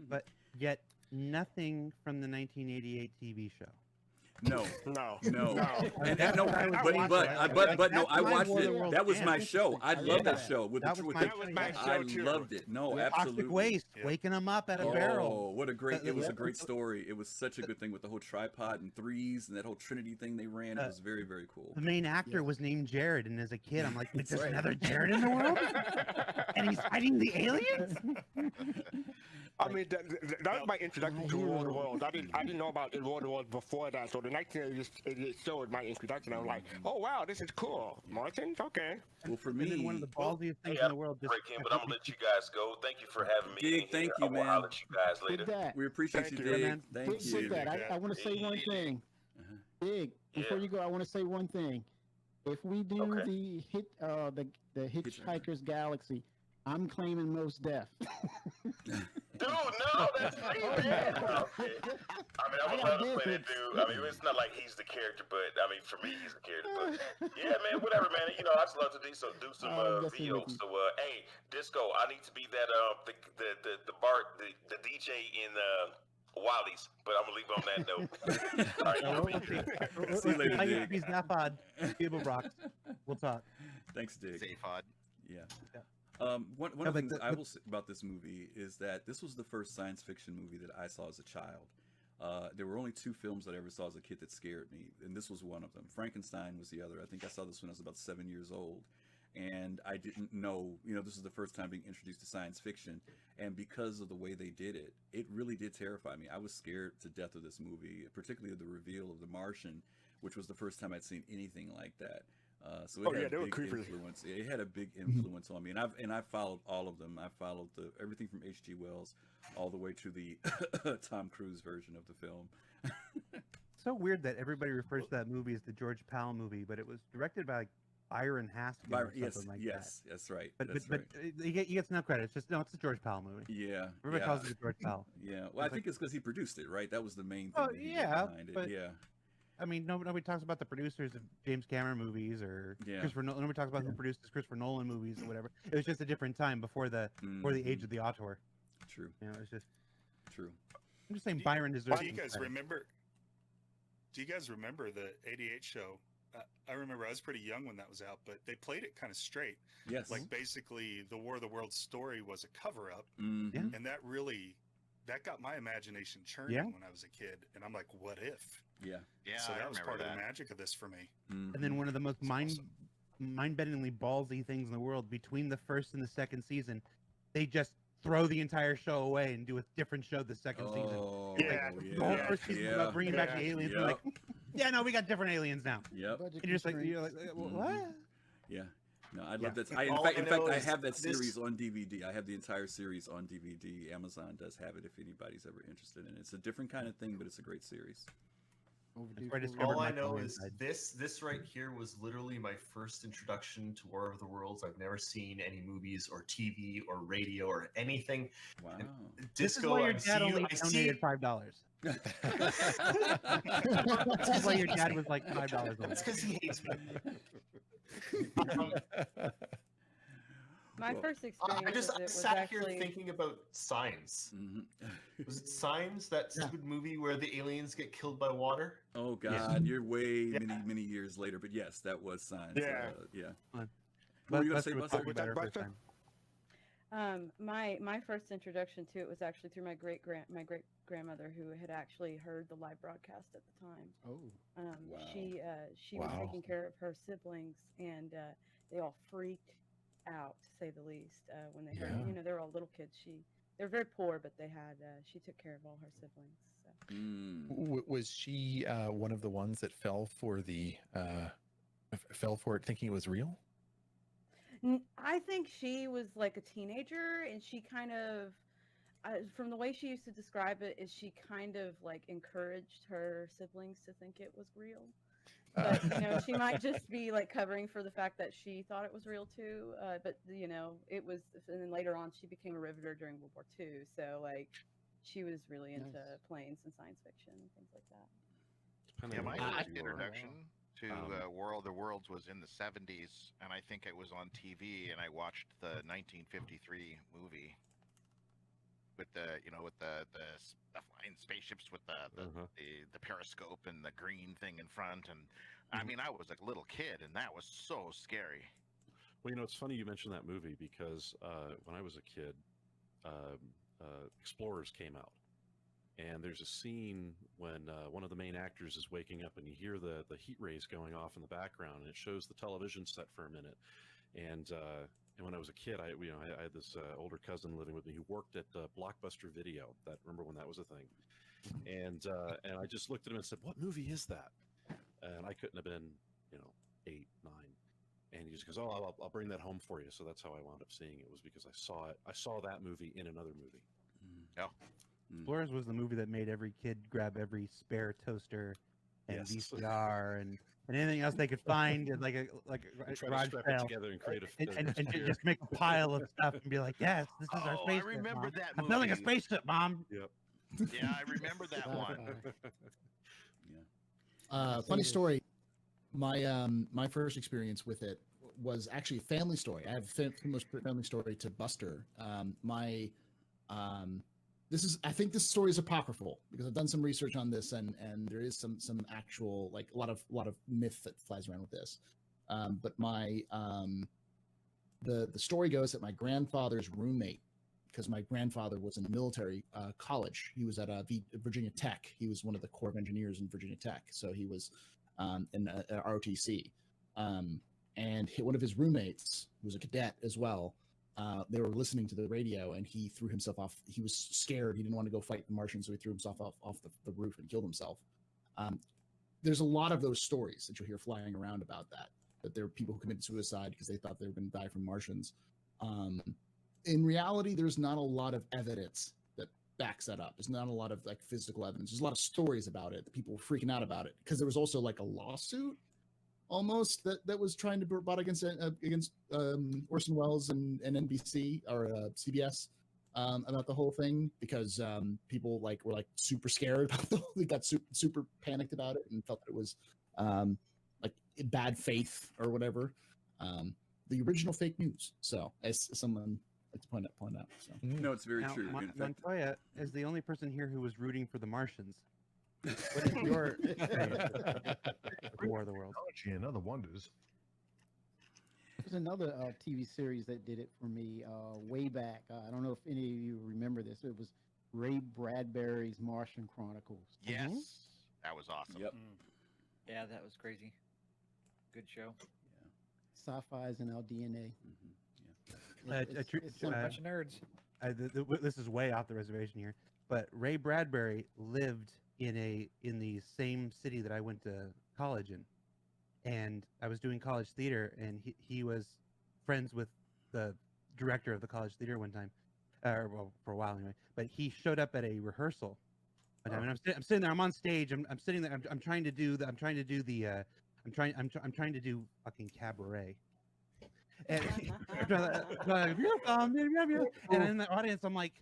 But yet nothing from the 1988 TV show. No. And no, I but no, I watched it. That was my show. I love that show. That was my show. I loved it. No, absolutely. Toxic Waste, waking them up at a barrel. Oh, what a great! It was a great story. It was such a good thing with the whole tripod and threes and that whole Trinity thing they ran. It was very, very cool. The main actor was named Jared, and as a kid, I'm like, is there another Jared in the world? And he's fighting the aliens? I mean, that was my introduction to War of the Worlds. I didn't know about War of the Worlds before that. So the 1988 show was my introduction. I was like, oh wow, this is cool. Martians, okay. Well, for me, one of the ballsiest things in the world. Break in, but I'm gonna let you guys go. Thank you for having me. Thank you, man. I'll let you guys later. We appreciate you, Dig. Thank you. With that, I want to say one thing. Dig, before you go, I want to say one thing. If we do the Hitchhiker's Galaxy, I'm claiming Most Def. Dude, no, that's me, man. Okay. I mean, I would love to play that dude. I mean, it's not like he's the character, but I mean, for me, he's the character. But yeah, man, whatever, man. You know, I just love to do some VO. So, hey, Disco, I need to be that the DJ in Wally's, but I'm gonna leave on that note. All right, see you later, Dig. He's not odd. Cable Brock. We'll talk. Thanks, Dig. Safe odd. Yeah. One of the things I will say about this movie is that this was the first science fiction movie that I saw as a child. There were only 2 films that I ever saw as a kid that scared me, and this was one of them. Frankenstein was the other. I think I saw this when I was about 7 years old, and I didn't know, this is the first time being introduced to science fiction, and because of the way they did it, it really did terrify me. I was scared to death of this movie, particularly of the reveal of the Martian, which was the first time I'd seen anything like that. So it had a big influence. It had a big influence on me, and I followed all of them. I followed everything from H.G. Wells all the way to the Tom Cruise version of the film. So weird that everybody refers to that movie as the George Powell movie, but it was directed by Byron Haskins or something like that. Yes, that's right. But he gets no credit. It's just it's the George Powell movie. Yeah, everybody calls it the George Powell. Yeah, well, I think it's because he produced it, right? That was the main thing. Behind it. Yeah. I mean, nobody talks about the producers of James Cameron movies or Christopher Nolan. Nobody talks about who produces Christopher Nolan movies or whatever. It was just a different time before the age of the auteur. True. It's just true. I'm just saying Byron deserves. Do you guys remember the '88 show I remember I was pretty young when that was out, but they played it kind of straight. Yes. Like basically the War of the Worlds story was a cover up. Mhm. And that got my imagination churning when I was a kid. And I'm like, what if? Yeah. Yeah, So I that was remember part of that. the magic of this for me. And then one of the most mind-bendingly ballsy things in the world, between the first and the second season, they just throw the entire show away and do a different show the second season. Oh, The whole first season was about bringing back the aliens. And like, yeah, no, we got different aliens now. Yep. And you're just like, what? Yeah. No, I love that. In In fact, I is have that this- series on DVD. I have the entire series on DVD. Amazon does have it if anybody's ever interested in it. It's a different kind of thing, but it's a great series. All I know is this right here was literally my first introduction to War of the Worlds. I've never seen any movies or TV or radio or anything. Wow. This is why your dad only donated $5. This is why your dad was like $5. That's because he hates me. My first experience I with it was sat actually... here thinking about Signs. Was it Signs, that stupid movie where the aliens get killed by water? Oh God, you're way many years later, but yes, that was Signs. Yeah. What were you gonna say, Buster? My first introduction to it was actually through my great grandmother, who had actually heard the live broadcast at the time. Oh. Wow. She was taking care of her siblings, and they all freaked out, to say the least, when they heard. You know, they were all little kids. They were very poor, but they had. She took care of all her siblings. So. Was she one of the ones that fell for it thinking it was real? I think she was like a teenager, and she kind of, from the way she used to describe it, is she kind of like encouraged her siblings to think it was real. But you know, she might just be like covering for the fact that she thought it was real too. But you know, it was. And then later on, she became a riveter during World War II. So like, she was really into planes and science fiction and things like that. Yeah, my first introduction to War of the Worlds was in the 70s, and I think it was on TV, and I watched the 1953 movie with the flying spaceships with the periscope and the green thing in front, and I mean, I was a little kid, and that was so scary. Well, you know, it's funny you mentioned that movie because when I was a kid, Explorers came out. And there's a scene when one of the main actors is waking up and you hear the heat rays going off in the background, and it shows the television set for a minute. And when I was a kid, I had this older cousin living with me who worked at Blockbuster Video. Remember when that was a thing? And I just looked at him and said, "What movie is that?" And I couldn't have been, 8, 9. And he just goes, "Oh, I'll bring that home for you." So that's how I wound up seeing it, was because I saw that movie in another movie. Yeah. Explorers was the movie that made every kid grab every spare toaster and VCR and anything else they could find, and like a Try to garage strap sale, it together and create a and just make a pile of stuff and be like, "Yes, this is our spaceship. I remember Mom. that I'm building a movie. spaceship, Mom." Yep. Yeah, I remember that one. Funny story. My first experience with it was actually a family story. I have a similar family story to Buster. I think this story is apocryphal because I've done some research on this, and there is some actual, like, a lot of myth that flies around with this. But the story goes that my grandfather's roommate, because my grandfather was in the military college, he was at Virginia Tech. He was one of the Corps of Engineers in Virginia Tech, so he was in ROTC. And one of his roommates, who was a cadet as well, they were listening to the radio, and he threw himself off. He was scared. He didn't want to go fight the Martians, so he threw himself off the roof and killed himself. There's a lot of those stories that you'll hear flying around about that there are people who committed suicide because they thought they were going to die from Martians. In reality, there's not a lot of evidence that backs that up. There's not a lot of like physical evidence. There's a lot of stories about it. People were freaking out about it because there was also like a lawsuit almost that was trying to be brought against Orson Welles and NBC or CBS about the whole thing, because people were super scared. They got super panicked about it and felt that it was like bad faith or whatever. The original fake news. So as someone like to point out. So. No, it's very now, true. In fact, Montoya is the only person here who was rooting for the Martians. What is your War of the Worlds. Technology and other wonders. There's another TV series that did it for me way back. I don't know if any of you remember this. It was Ray Bradbury's Martian Chronicles. Yes, that was awesome. Yep. Yeah, that was crazy. Good show. Sci-fi is in our DNA. It's a bunch of nerds. This is way off the reservation here, but Ray Bradbury lived in the same city that I went to college in, and I was doing college theater, and he was friends with the director of the college theater one time, well, for a while anyway. But he showed up at a rehearsal. And I'm sitting there. I'm on stage. I'm sitting there. I'm trying to do fucking cabaret. And, and in the audience, I'm like,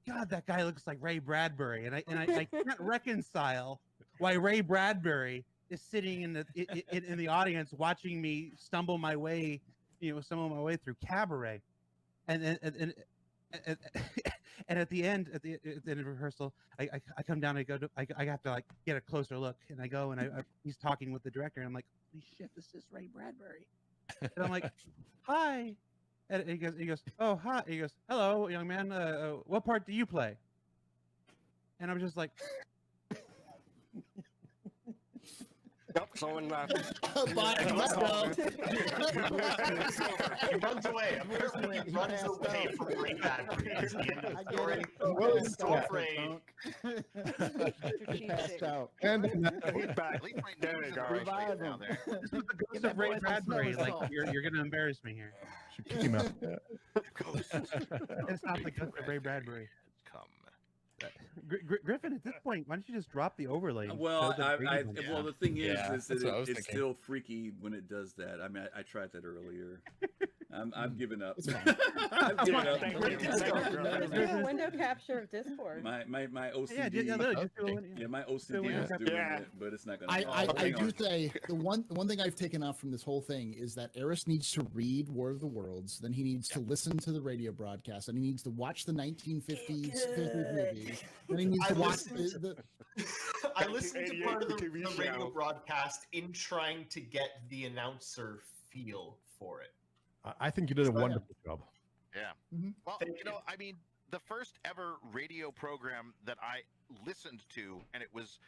God, that guy looks like Ray Bradbury, and I can't reconcile why Ray Bradbury is sitting in the audience watching me stumble my way through cabaret, and at the end of rehearsal, I come down. I have to like get a closer look, and I go and he's talking with the director, and I'm like, holy shit, this is Ray Bradbury. And I'm like, hi. And he goes, oh, hi. He goes, hello, young man. What part do you play? And I'm just like, Nope, someone left. Let's go. He runs away. Apparently, he runs away from Ray Bradbury. That's the end of the story. He's so afraid. He passed out. And He's back. There you go. Revive him. the ghost of Ray Bradbury. Like, you're gonna embarrass me here. should kick him out. It's not the ghost of Ray Bradbury. Come. Griffin, at this point, why don't you just drop the overlay? and Well, show the Brady Bunch? well, the thing is Yeah, that that's what I was it's thinking. still freaky when it does that. I mean, I tried that earlier. I'm giving up. It's fine. I'm giving up. Just do a window capture of Discord. My OCD. Yeah, literally, just do it. Yeah, my OCD is doing it, but it's not gonna. I do say the one thing I've taken off from this whole thing is that Eris needs to read War of the Worlds, then he needs to listen to the radio broadcast, and he needs to watch the 1950s movies, then he needs to watch the I listened to part of the radio broadcast in trying to get the announcer feel for it. I think you did a wonderful job. Yeah. Well, you know, I mean, the first ever radio program that I listened to, and it was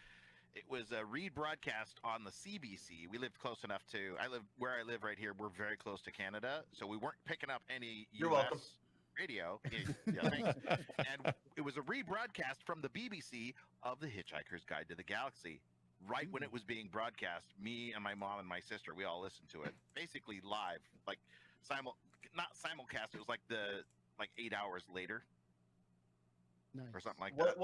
a rebroadcast on the CBC. We lived close enough to. Where I live right here. We're very close to Canada, so we weren't picking up any US radio. Yeah, thanks. And it was a rebroadcast from the BBC of The Hitchhiker's Guide to the Galaxy. Right when it was being broadcast, me and my mom and my sister, we all listened to it, basically live, like not simulcast. It was like 8 hours later, or something like that.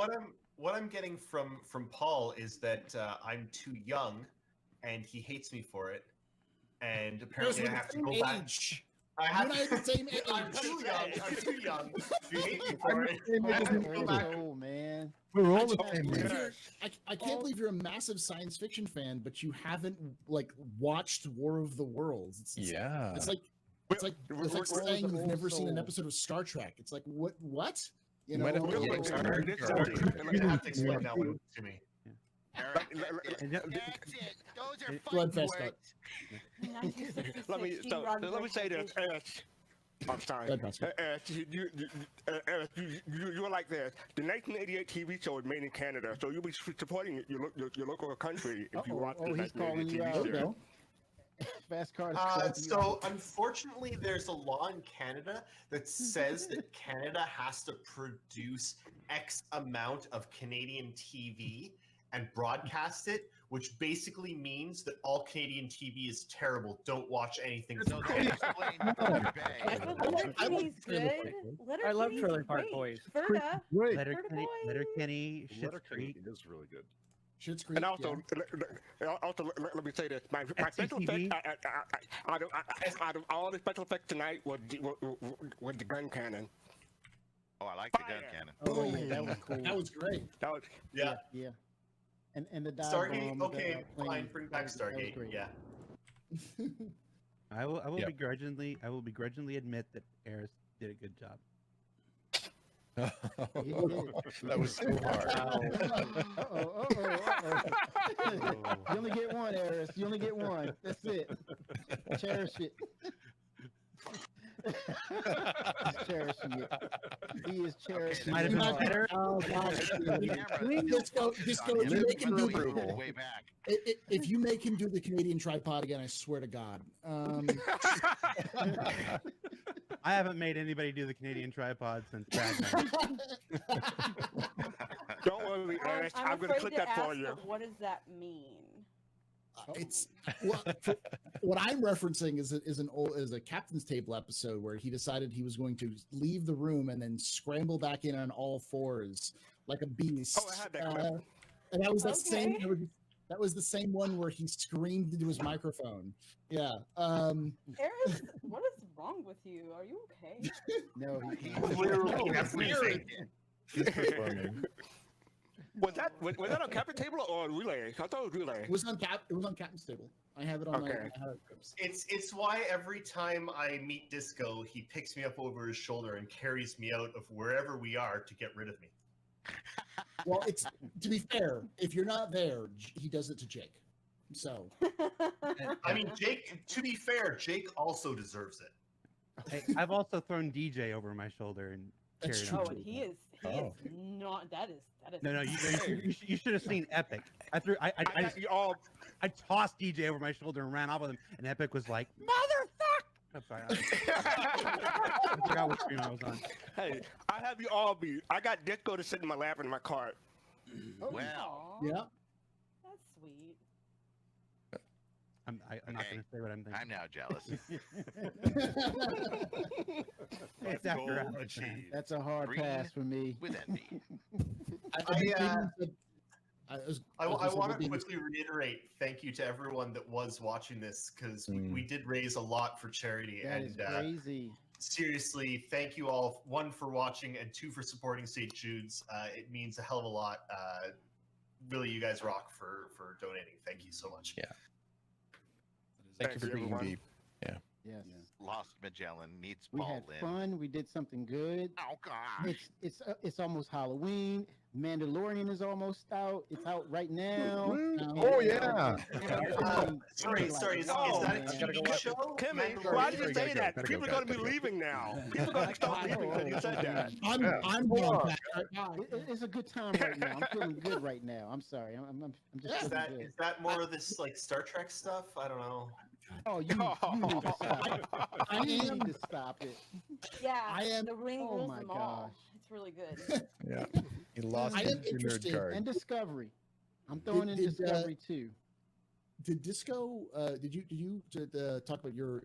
What I'm getting from Paul is that I'm too young, and he hates me for it, and apparently I have to go back. I have the same age. I'm too young. You hate me for it. I have to go back. Oh man, we're all the same. I can't believe you're a massive science fiction fan, but you haven't watched War of the Worlds. It's like saying you've never seen an episode of Star Trek. It's like what? You know, You're gonna have to explain that one to me. Those are Bloodfest. Let me say this. I'm sorry. You're like this. The 1988 TV show was made in Canada, so you'll be supporting your local country if you watch the 1988 TV show. Fast cars. So unfortunately, there's a law in Canada that says that Canada has to produce X amount of Canadian TV and broadcast it, which basically means that all Canadian TV is terrible. Don't watch anything. So that explains Letterkenny's good. I love Trailer Park Boys. Ferda. Letterkenny, Schitt's Creek is really good. Schitt's Creek. And also, let me say this: my special effect out of all the special effects tonight was the gun cannon. Oh, I like the gun cannon. Oh, yeah, that was cool. That was great. That was yeah. And the dive Stargate. bomb, Okay, plane, fine. Bring back Stargate. Yeah. I will begrudgingly admit that Eris did a good job. That was so hard. You only get one, Eris. You only get it. He's cherishing it. He is cherishing Might have it. been better. Oh, gosh. Disco, if you make him do the, way back. if you make him do the Canadian tripod again, I swear to God. I haven't made anybody do the Canadian tripod since back. Don't worry, Eris. I'm going to click that for you. What does that mean? It's what I'm referencing is a captain's table episode where he decided he was going to leave the room and then scramble back in on all fours like a beast. Oh, I had that clip. And that was the same. That was the same one where he screamed into his microphone. Yeah. Eris, what is wrong with you? Are you okay? No, He's literally everything. He's performing. Was that on captain table or relay? I thought it was relay. It was on captain's table. I have it on my. Okay. It's why every time I meet Disco, he picks me up over his shoulder and carries me out of wherever we are to get rid of me. Well, it's to be fair, if you're not there, he does it to Jake. So, I mean, Jake. To be fair, Jake also deserves it. Hey, I've also thrown DJ over my shoulder and carried Oh, him. and he is not. That is. No, you should have seen Epic. I tossed DJ over my shoulder and ran off with him, and Epic was like, "Motherfucker!" I'm sorry. I forgot what stream I was on. Hey, I have you all be. I got Disco to sit in my lap in my cart. Well. Yeah. That's sweet. I'm not going to say what I'm thinking. I'm now jealous. It's after hours, man. That's a hard pass for me. With envy. I want to quickly reiterate thank you to everyone that was watching this because we did raise a lot for charity. That is crazy. Seriously, thank you all, one, for watching, and two, for supporting St. Jude's. It means a hell of a lot. Really, you guys rock for donating. Thank you so much. Yeah. Thank you for being deep. Yeah. Yes. Lost Magellan needs We Paul had in. fun. We did something good. Oh gosh. It's almost Halloween. Mandalorian is almost out. It's out right now. Oh yeah. Sorry. Is that a TV show? Timmy, why did you say that? People are going to be leaving now. People are going to stop leaving because you said that. I'm going back. It's a good time right now. I'm feeling good right now. I'm sorry. I'm just. Is that more of this like Star Trek stuff? I don't know. Oh, you need to stop it. I need to stop it. Yeah, the ring Oh rules my them all. gosh. It's really good. Yeah. He lost I am his nerd interested. card. And Discovery. I'm throwing in Did, Discovery too. Did Disco? Did you talk about your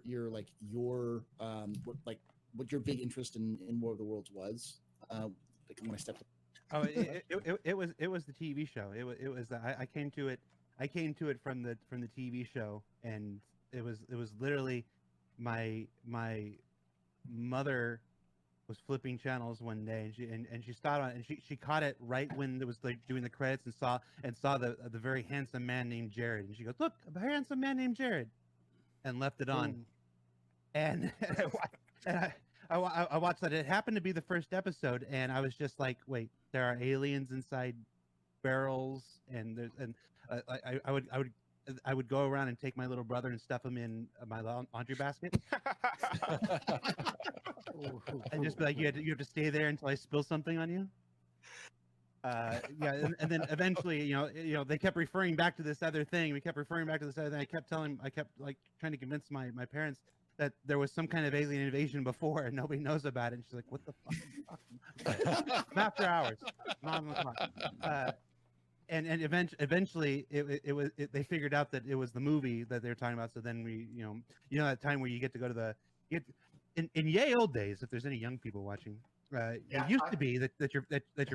what your big interest in War of the Worlds was? Like when I stepped up. Oh, it was the TV show. It was I came to it from the TV show, and it was literally my mother was flipping channels one day, and she started on, and she caught it right when it was like doing the credits, and saw the very handsome man named Jared, and she goes, "Look, a handsome man named Jared," and left it on. And I watched that. It happened to be the first episode, and I was just like, "Wait, there are aliens inside barrels," and I would go around and take my little brother and stuff him in my laundry basket, and just be like, "You have to stay there until I spill something on you." Yeah, and then eventually, you know, they kept referring back to this other thing. We kept referring back to this other thing. I kept like trying to convince my parents that there was some kind of alien invasion before, and nobody knows about it. And she's like, "What the fuck?" After hours, 9 o'clock. And eventually they figured out that it was the movie that they were talking about. So then we, you know that time where you get to go to in ye old days, if there's any young people watching, it used to be that your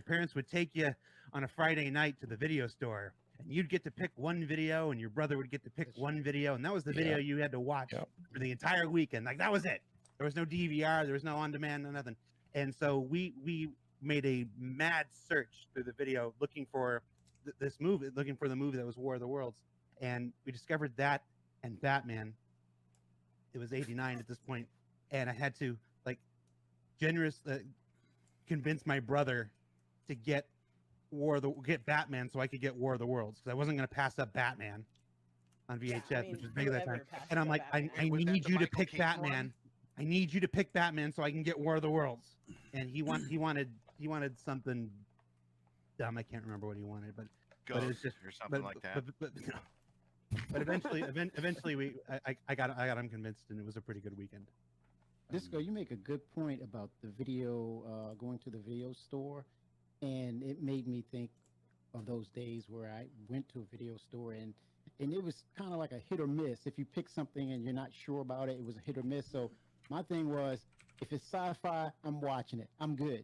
parents would take you on a Friday night to the video store, and you'd get to pick one video, and your brother would get to pick one video, and that was the video you had to watch for the entire weekend. Like that was it. There was no DVR, there was no on demand, no nothing. And so we made a mad search through the video looking for this movie, looking for the movie that was War of the Worlds, and we discovered that and Batman. It was 89 at this point, and I had to convince my brother to get Batman so I could get War of the Worlds, because I wasn't going to pass up Batman. on VHS, I mean, which was big at that time. whoever passed And I'm the like, I Batman. Was that need the you to Michael pick Keaton one? Batman. I need you to pick Batman so I can get War of the Worlds. And he wanted something dumb. I can't remember what he wanted, but it was Ghost just or something like that. But eventually I got him convinced, and it was a pretty good weekend. Disco, you make a good point about the video, going to the video store, and it made me think of those days where I went to a video store and it was kind of like a hit or miss. If you pick something and you're not sure about it, it was a hit or miss. So my thing was, if it's sci-fi, I'm watching it. I'm good.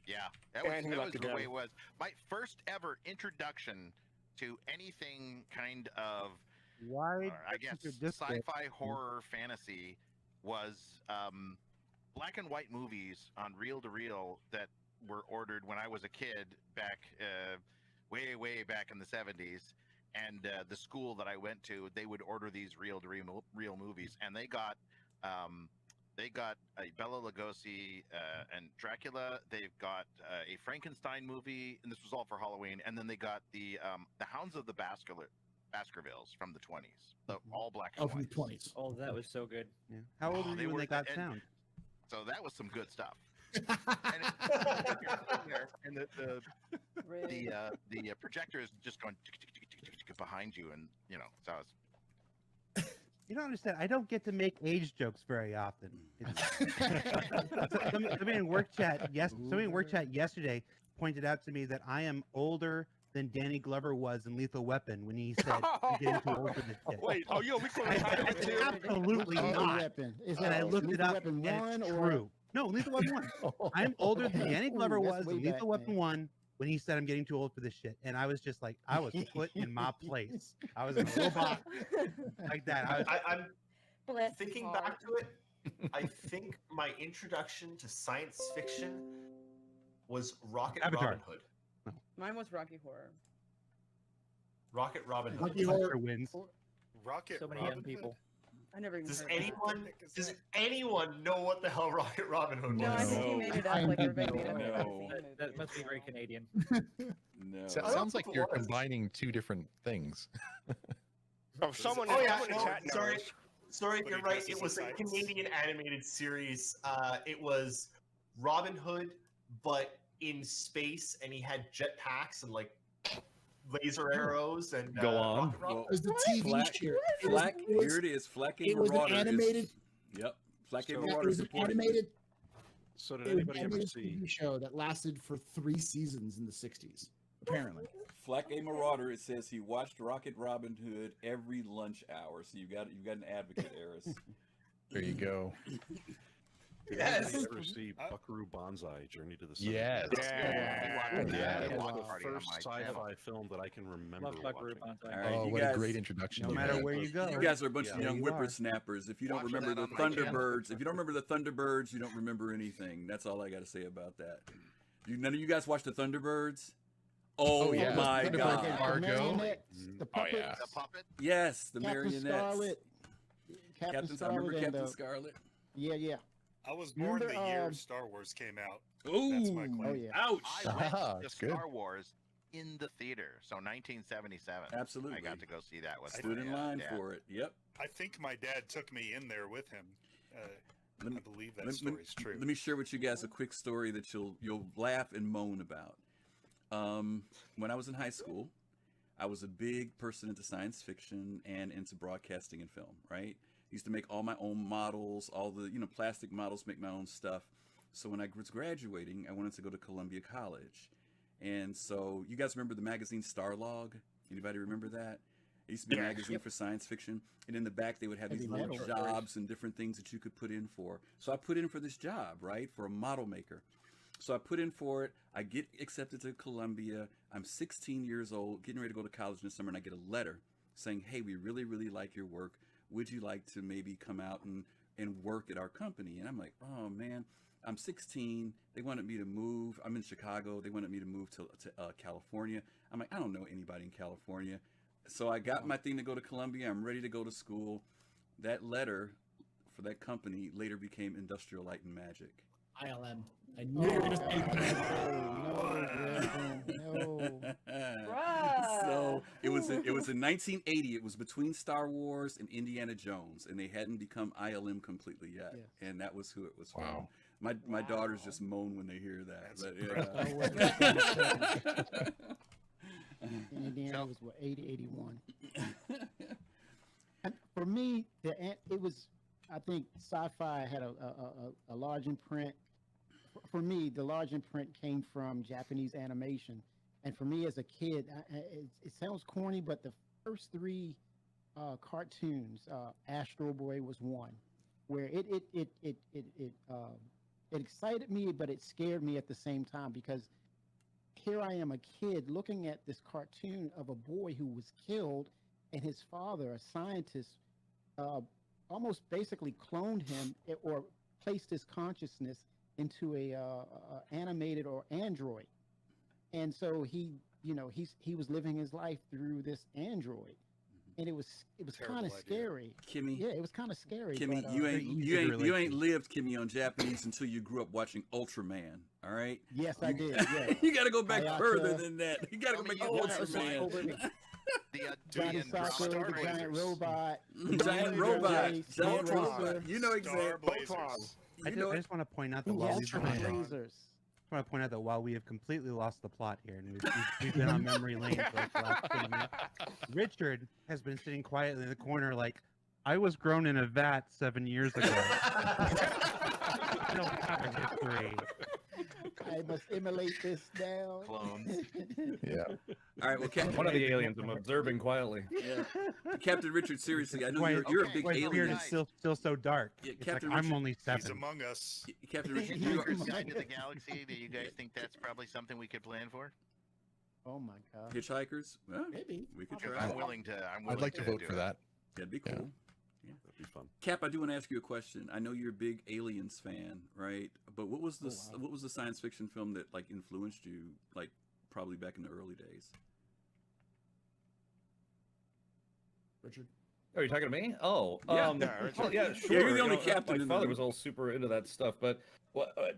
Yeah, that was And he left the again. way it was. My first ever introduction to anything kind of, Why? I guess, sci-fi, horror, fantasy was black and white movies on reel-to-reel that were ordered when I was a kid back, way back in the 70s. And the school that I went to, they would order these reel-to-reel movies, and they got a Bela Lugosi and Dracula. They've got a Frankenstein movie, and this was all for Halloween. And then they got the Hounds of the Baskervilles from the 20s, all black and From white. the 20s. Oh, that was so good. Yeah. How old were you when they got sound? So that was some good stuff. and the projector is just going behind you, and so it's. You don't understand. I don't get to make age jokes very often. Somebody in work chat yesterday pointed out to me that I am older than Danny Glover was in Lethal Weapon when he said I'm getting too old for this shit. Wait, we I said, absolutely not. Is And I looked it Lethal up, Weapon and 1 it's or- true. No, Lethal Weapon 1. I'm older than Danny Glover Ooh, that's was way in Lethal back, Weapon man. 1 when he said I'm getting too old for this shit. And I was just like, I was put in my place. I was in a little box like that. I'm Bless thinking his back heart. to it. I think my introduction to science fiction was Rocket Avatar. Robin Hood. Mine was Rocky Horror. Rocket Robin Hood. Rocky Horror wins. Rocket So many Robin young people. I never even Does heard of it. anyone know what the hell Rocket Robin Hood was? No, I think you made it up like everybody made up their No. scene That must be very Canadian. No. Sounds like you're was. combining two different things. Oh, someone Oh in yeah, the no, chat sorry. knows. Sorry, But you're he right. dresses It in was a tights. Canadian animated series. It was Robin Hood, but in space, and he had jetpacks and like laser arrows and Go on. Rocket Robin. It was the TV Flack, show. Flack, here it is. Flack it was an Marauder animated- Yep. Flack It Marauder was an supporting you. animated. So It did was an anybody ever animated see? TV show that lasted for 3 seasons in the 60s. Apparently. Flack A Marauder, it says he watched Rocket Robin Hood every lunch hour. So you got an advocate, Eris. There you go. Did Yes. anybody ever see Buckaroo Banzai: Journey to the Center? Yes. Yeah. That Yeah. was the Party on first my sci-fi channel. film that I can remember Love Buckaroo watching. Banzai. All right, Oh, you what guys, a great introduction. No you matter had. where you go. you guys are a bunch of Yeah, young you are. whippersnappers. If you don't Watch remember the that on my channel. Thunderbirds, if you don't remember the Thunderbirds, you don't remember anything. That's all I got to say about that. None of you guys watch the Thunderbirds? Oh, yeah. my Thunderbird God. and Margot. marionettes, the Oh, puppets, yeah. The puppet? Yes, the Captain marionettes. Scarlet, Captain, I remember Scarlet, Captain and, Scarlet. yeah. I was born Remember, the year um, Star Wars came out. Ooh, That's my claim. Oh yeah. ouch. I went Ah, to that's good. Star Wars in the theater, so 1977. Absolutely. I got to go see that with Stood in my line dad. for it. Yep. I think my dad took me in there with him. Let me- I believe that Let story's true. me share with you guys a quick story that you'll laugh and moan about. When I was in high school, I was a big person into science fiction and into broadcasting and film, right? Used to make all my own models, all the plastic models, make my own stuff. So when I was graduating, I wanted to go to Columbia College. And so you guys remember the magazine Starlog? Anybody remember that? It used to be a magazine for science fiction. And in the back, they would have these Heavy little metal. jobs and different things that you could put in for. So I put in for this job, right, for a model maker. So I put in for it. I get accepted to Columbia. I'm 16 years old, getting ready to go to college in the summer, and I get a letter saying, hey, we really, really like your work. Would you like to maybe come out and work at our company? And I'm like, oh, man, I'm 16. They wanted me to move. I'm in Chicago. They wanted me to move to California. I'm like, I don't know anybody in California. So I got my thing to go to Columbia. I'm ready to go to school. That letter for that company later became Industrial Light and Magic. ILM. I knew you were going to say No. So it was was in 1980. It was between Star Wars and Indiana Jones, and they hadn't become ILM completely yet. Yes. And that was who it was from. Wow. My daughters just moan when they hear that. But And Indiana was what 80, 81. And for me, it was. I think sci-fi had a large imprint. For me, the large imprint came from Japanese animation, and for me as a kid, it sounds corny, but the first three cartoons, Astro Boy was one, where it excited me, but it scared me at the same time, because here I am, a kid, looking at this cartoon of a boy who was killed, and his father, a scientist, almost basically cloned him or placed his consciousness into a animated or android, and so he was living his life through this android, and it was kind of scary. Kimmy, yeah, it was kind of scary. Kimmy, but, you ain't lived, Kimmy, on Japanese until you grew up watching Ultraman. All right. Yes, I did. Yeah. You got to go back further than that. You got to go back to Ultraman. Johnny Soccer, the giant robot. Giant robot. You know exactly. I just want to point out that while we have completely lost the plot here, and we've been on memory lane for like the last 20 minutes, Richard has been sitting quietly in the corner like, I was grown in a vat 7 years ago. I don't have a history. I must immolate this now. Clones. Yeah. All right. Well, one of the aliens I'm observing quietly. Yeah. Captain Richard, seriously, I know you're a big alien. Beard is still so dark. Yeah, It's Captain like, Richard, I'm only 7. He's among us. Captain Richard, you are side of the galaxy. Do you guys think that's probably something we could plan for? Oh my God. Hitchhikers? Well, maybe we could Because try. I'm willing to. I'd like to vote for that. That'd be cool. Yeah, that'd be fun. Cap, I do want to ask you a question. I know you're a big Aliens fan, right? But what was the what was the science fiction film that like influenced you, like probably back in the early days? Richard? Are you talking to me? Oh, yeah, well, yeah, sure. Yeah, you're the only captain. My father was all super into that stuff, but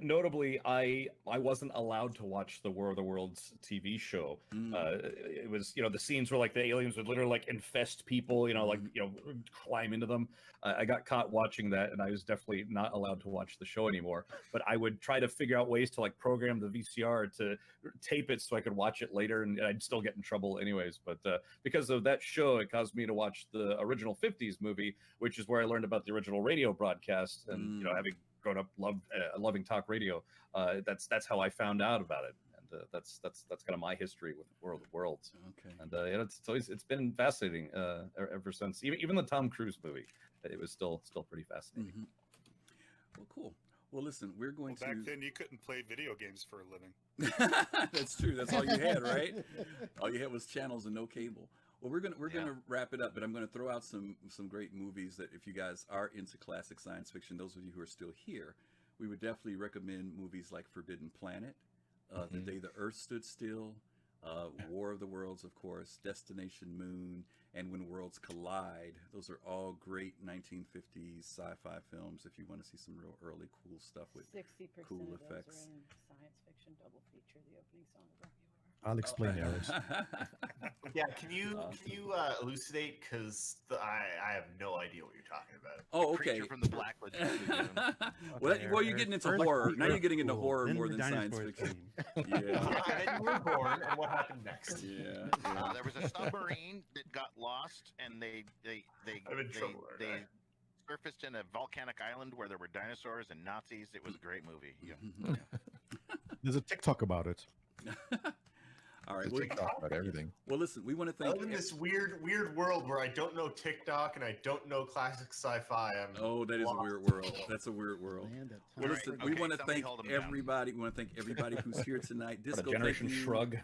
notably, I wasn't allowed to watch the War of the Worlds TV show. It was, the scenes where like the aliens would literally like infest people, climb into them. I got caught watching that, and I was definitely not allowed to watch the show anymore. But I would try to figure out ways to like program the VCR to tape it so I could watch it later, and I'd still get in trouble anyways. But because of that show, it caused me to watch the original 50s movie, which is where I learned about the original radio broadcast, and having grown up loving talk radio, that's how I found out about it, and that's kind of my history with War of the Worlds. Okay. And it's been fascinating ever since. Even the Tom Cruise movie, it was still pretty fascinating. Well, cool. Well, listen, we're going Back then, you couldn't play video games for a living. That's true. That's all you had, right? All you had was channels and no cable. Well, we're gonna wrap it up, but I'm gonna throw out some great movies that if you guys are into classic science fiction, those of you who are still here, we would definitely recommend movies like Forbidden Planet, The Day the Earth Stood Still, War of the Worlds, of course, Destination Moon, and When Worlds Collide. Those are all great 1950s sci-fi films if you want to see some real early cool stuff with 60% cool of those effects. are in science fiction double feature. The opening song of Rocky Horror. I'll explain, Eris. Yeah, can you elucidate? Because I have no idea what you're talking about. Oh, okay. From the Black Lagoon. Well, you're getting into horror. Now you're getting into horror more than science fiction. And then you were born, and what happened next? Yeah. There was a submarine that got lost, and they surfaced in a volcanic island where there were dinosaurs and Nazis. It was a great movie. Yeah. There's a TikTok about it. All right, Well, TikTok about everything. Well, listen, we want to I thank. live in this weird world where I don't know TikTok and I don't know classic sci-fi. That is a weird world. That's a weird world. Well, listen, we want to thank everybody. We want to thank everybody who's here tonight. Disco, generation thank you. shrug,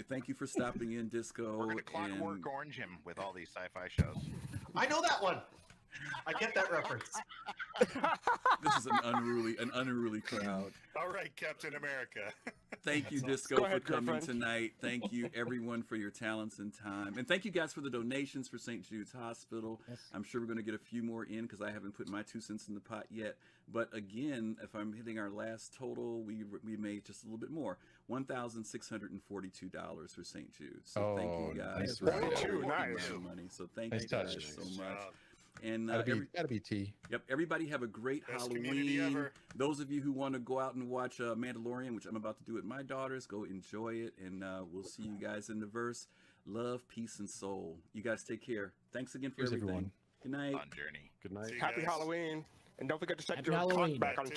Thank you for stopping in, Disco. We're gonna Clockwork Orange him with all these sci-fi shows. I know that one. I get that reference. This is an unruly crowd. All right, Captain America. Thank you, Disco, Go ahead, for coming girlfriend. tonight. Thank you, everyone, for your talents and time. And thank you guys for the donations for St. Jude's Hospital. Yes. I'm sure we're going to get a few more in because I haven't put my 2 cents in the pot yet. But again, if I'm hitting our last total, we made just a little bit more. $1,642 for St. Jude's. So thank you guys. nice work. Nice. Money. So thank Nice you guys touch. so much. And That'd be tea. Yep, everybody have a great Best community Halloween. ever. Those of you who want to go out and watch Mandalorian, which I'm about to do with my daughters, go enjoy it, and we'll see you guys in the verse. Love, peace, and soul. You guys take care. Thanks again for Cheers, everything. everyone. Good night. Fun journey. Good night. See you Happy guys. Halloween. And don't forget to set Happy your clock Halloween. back on Sunday.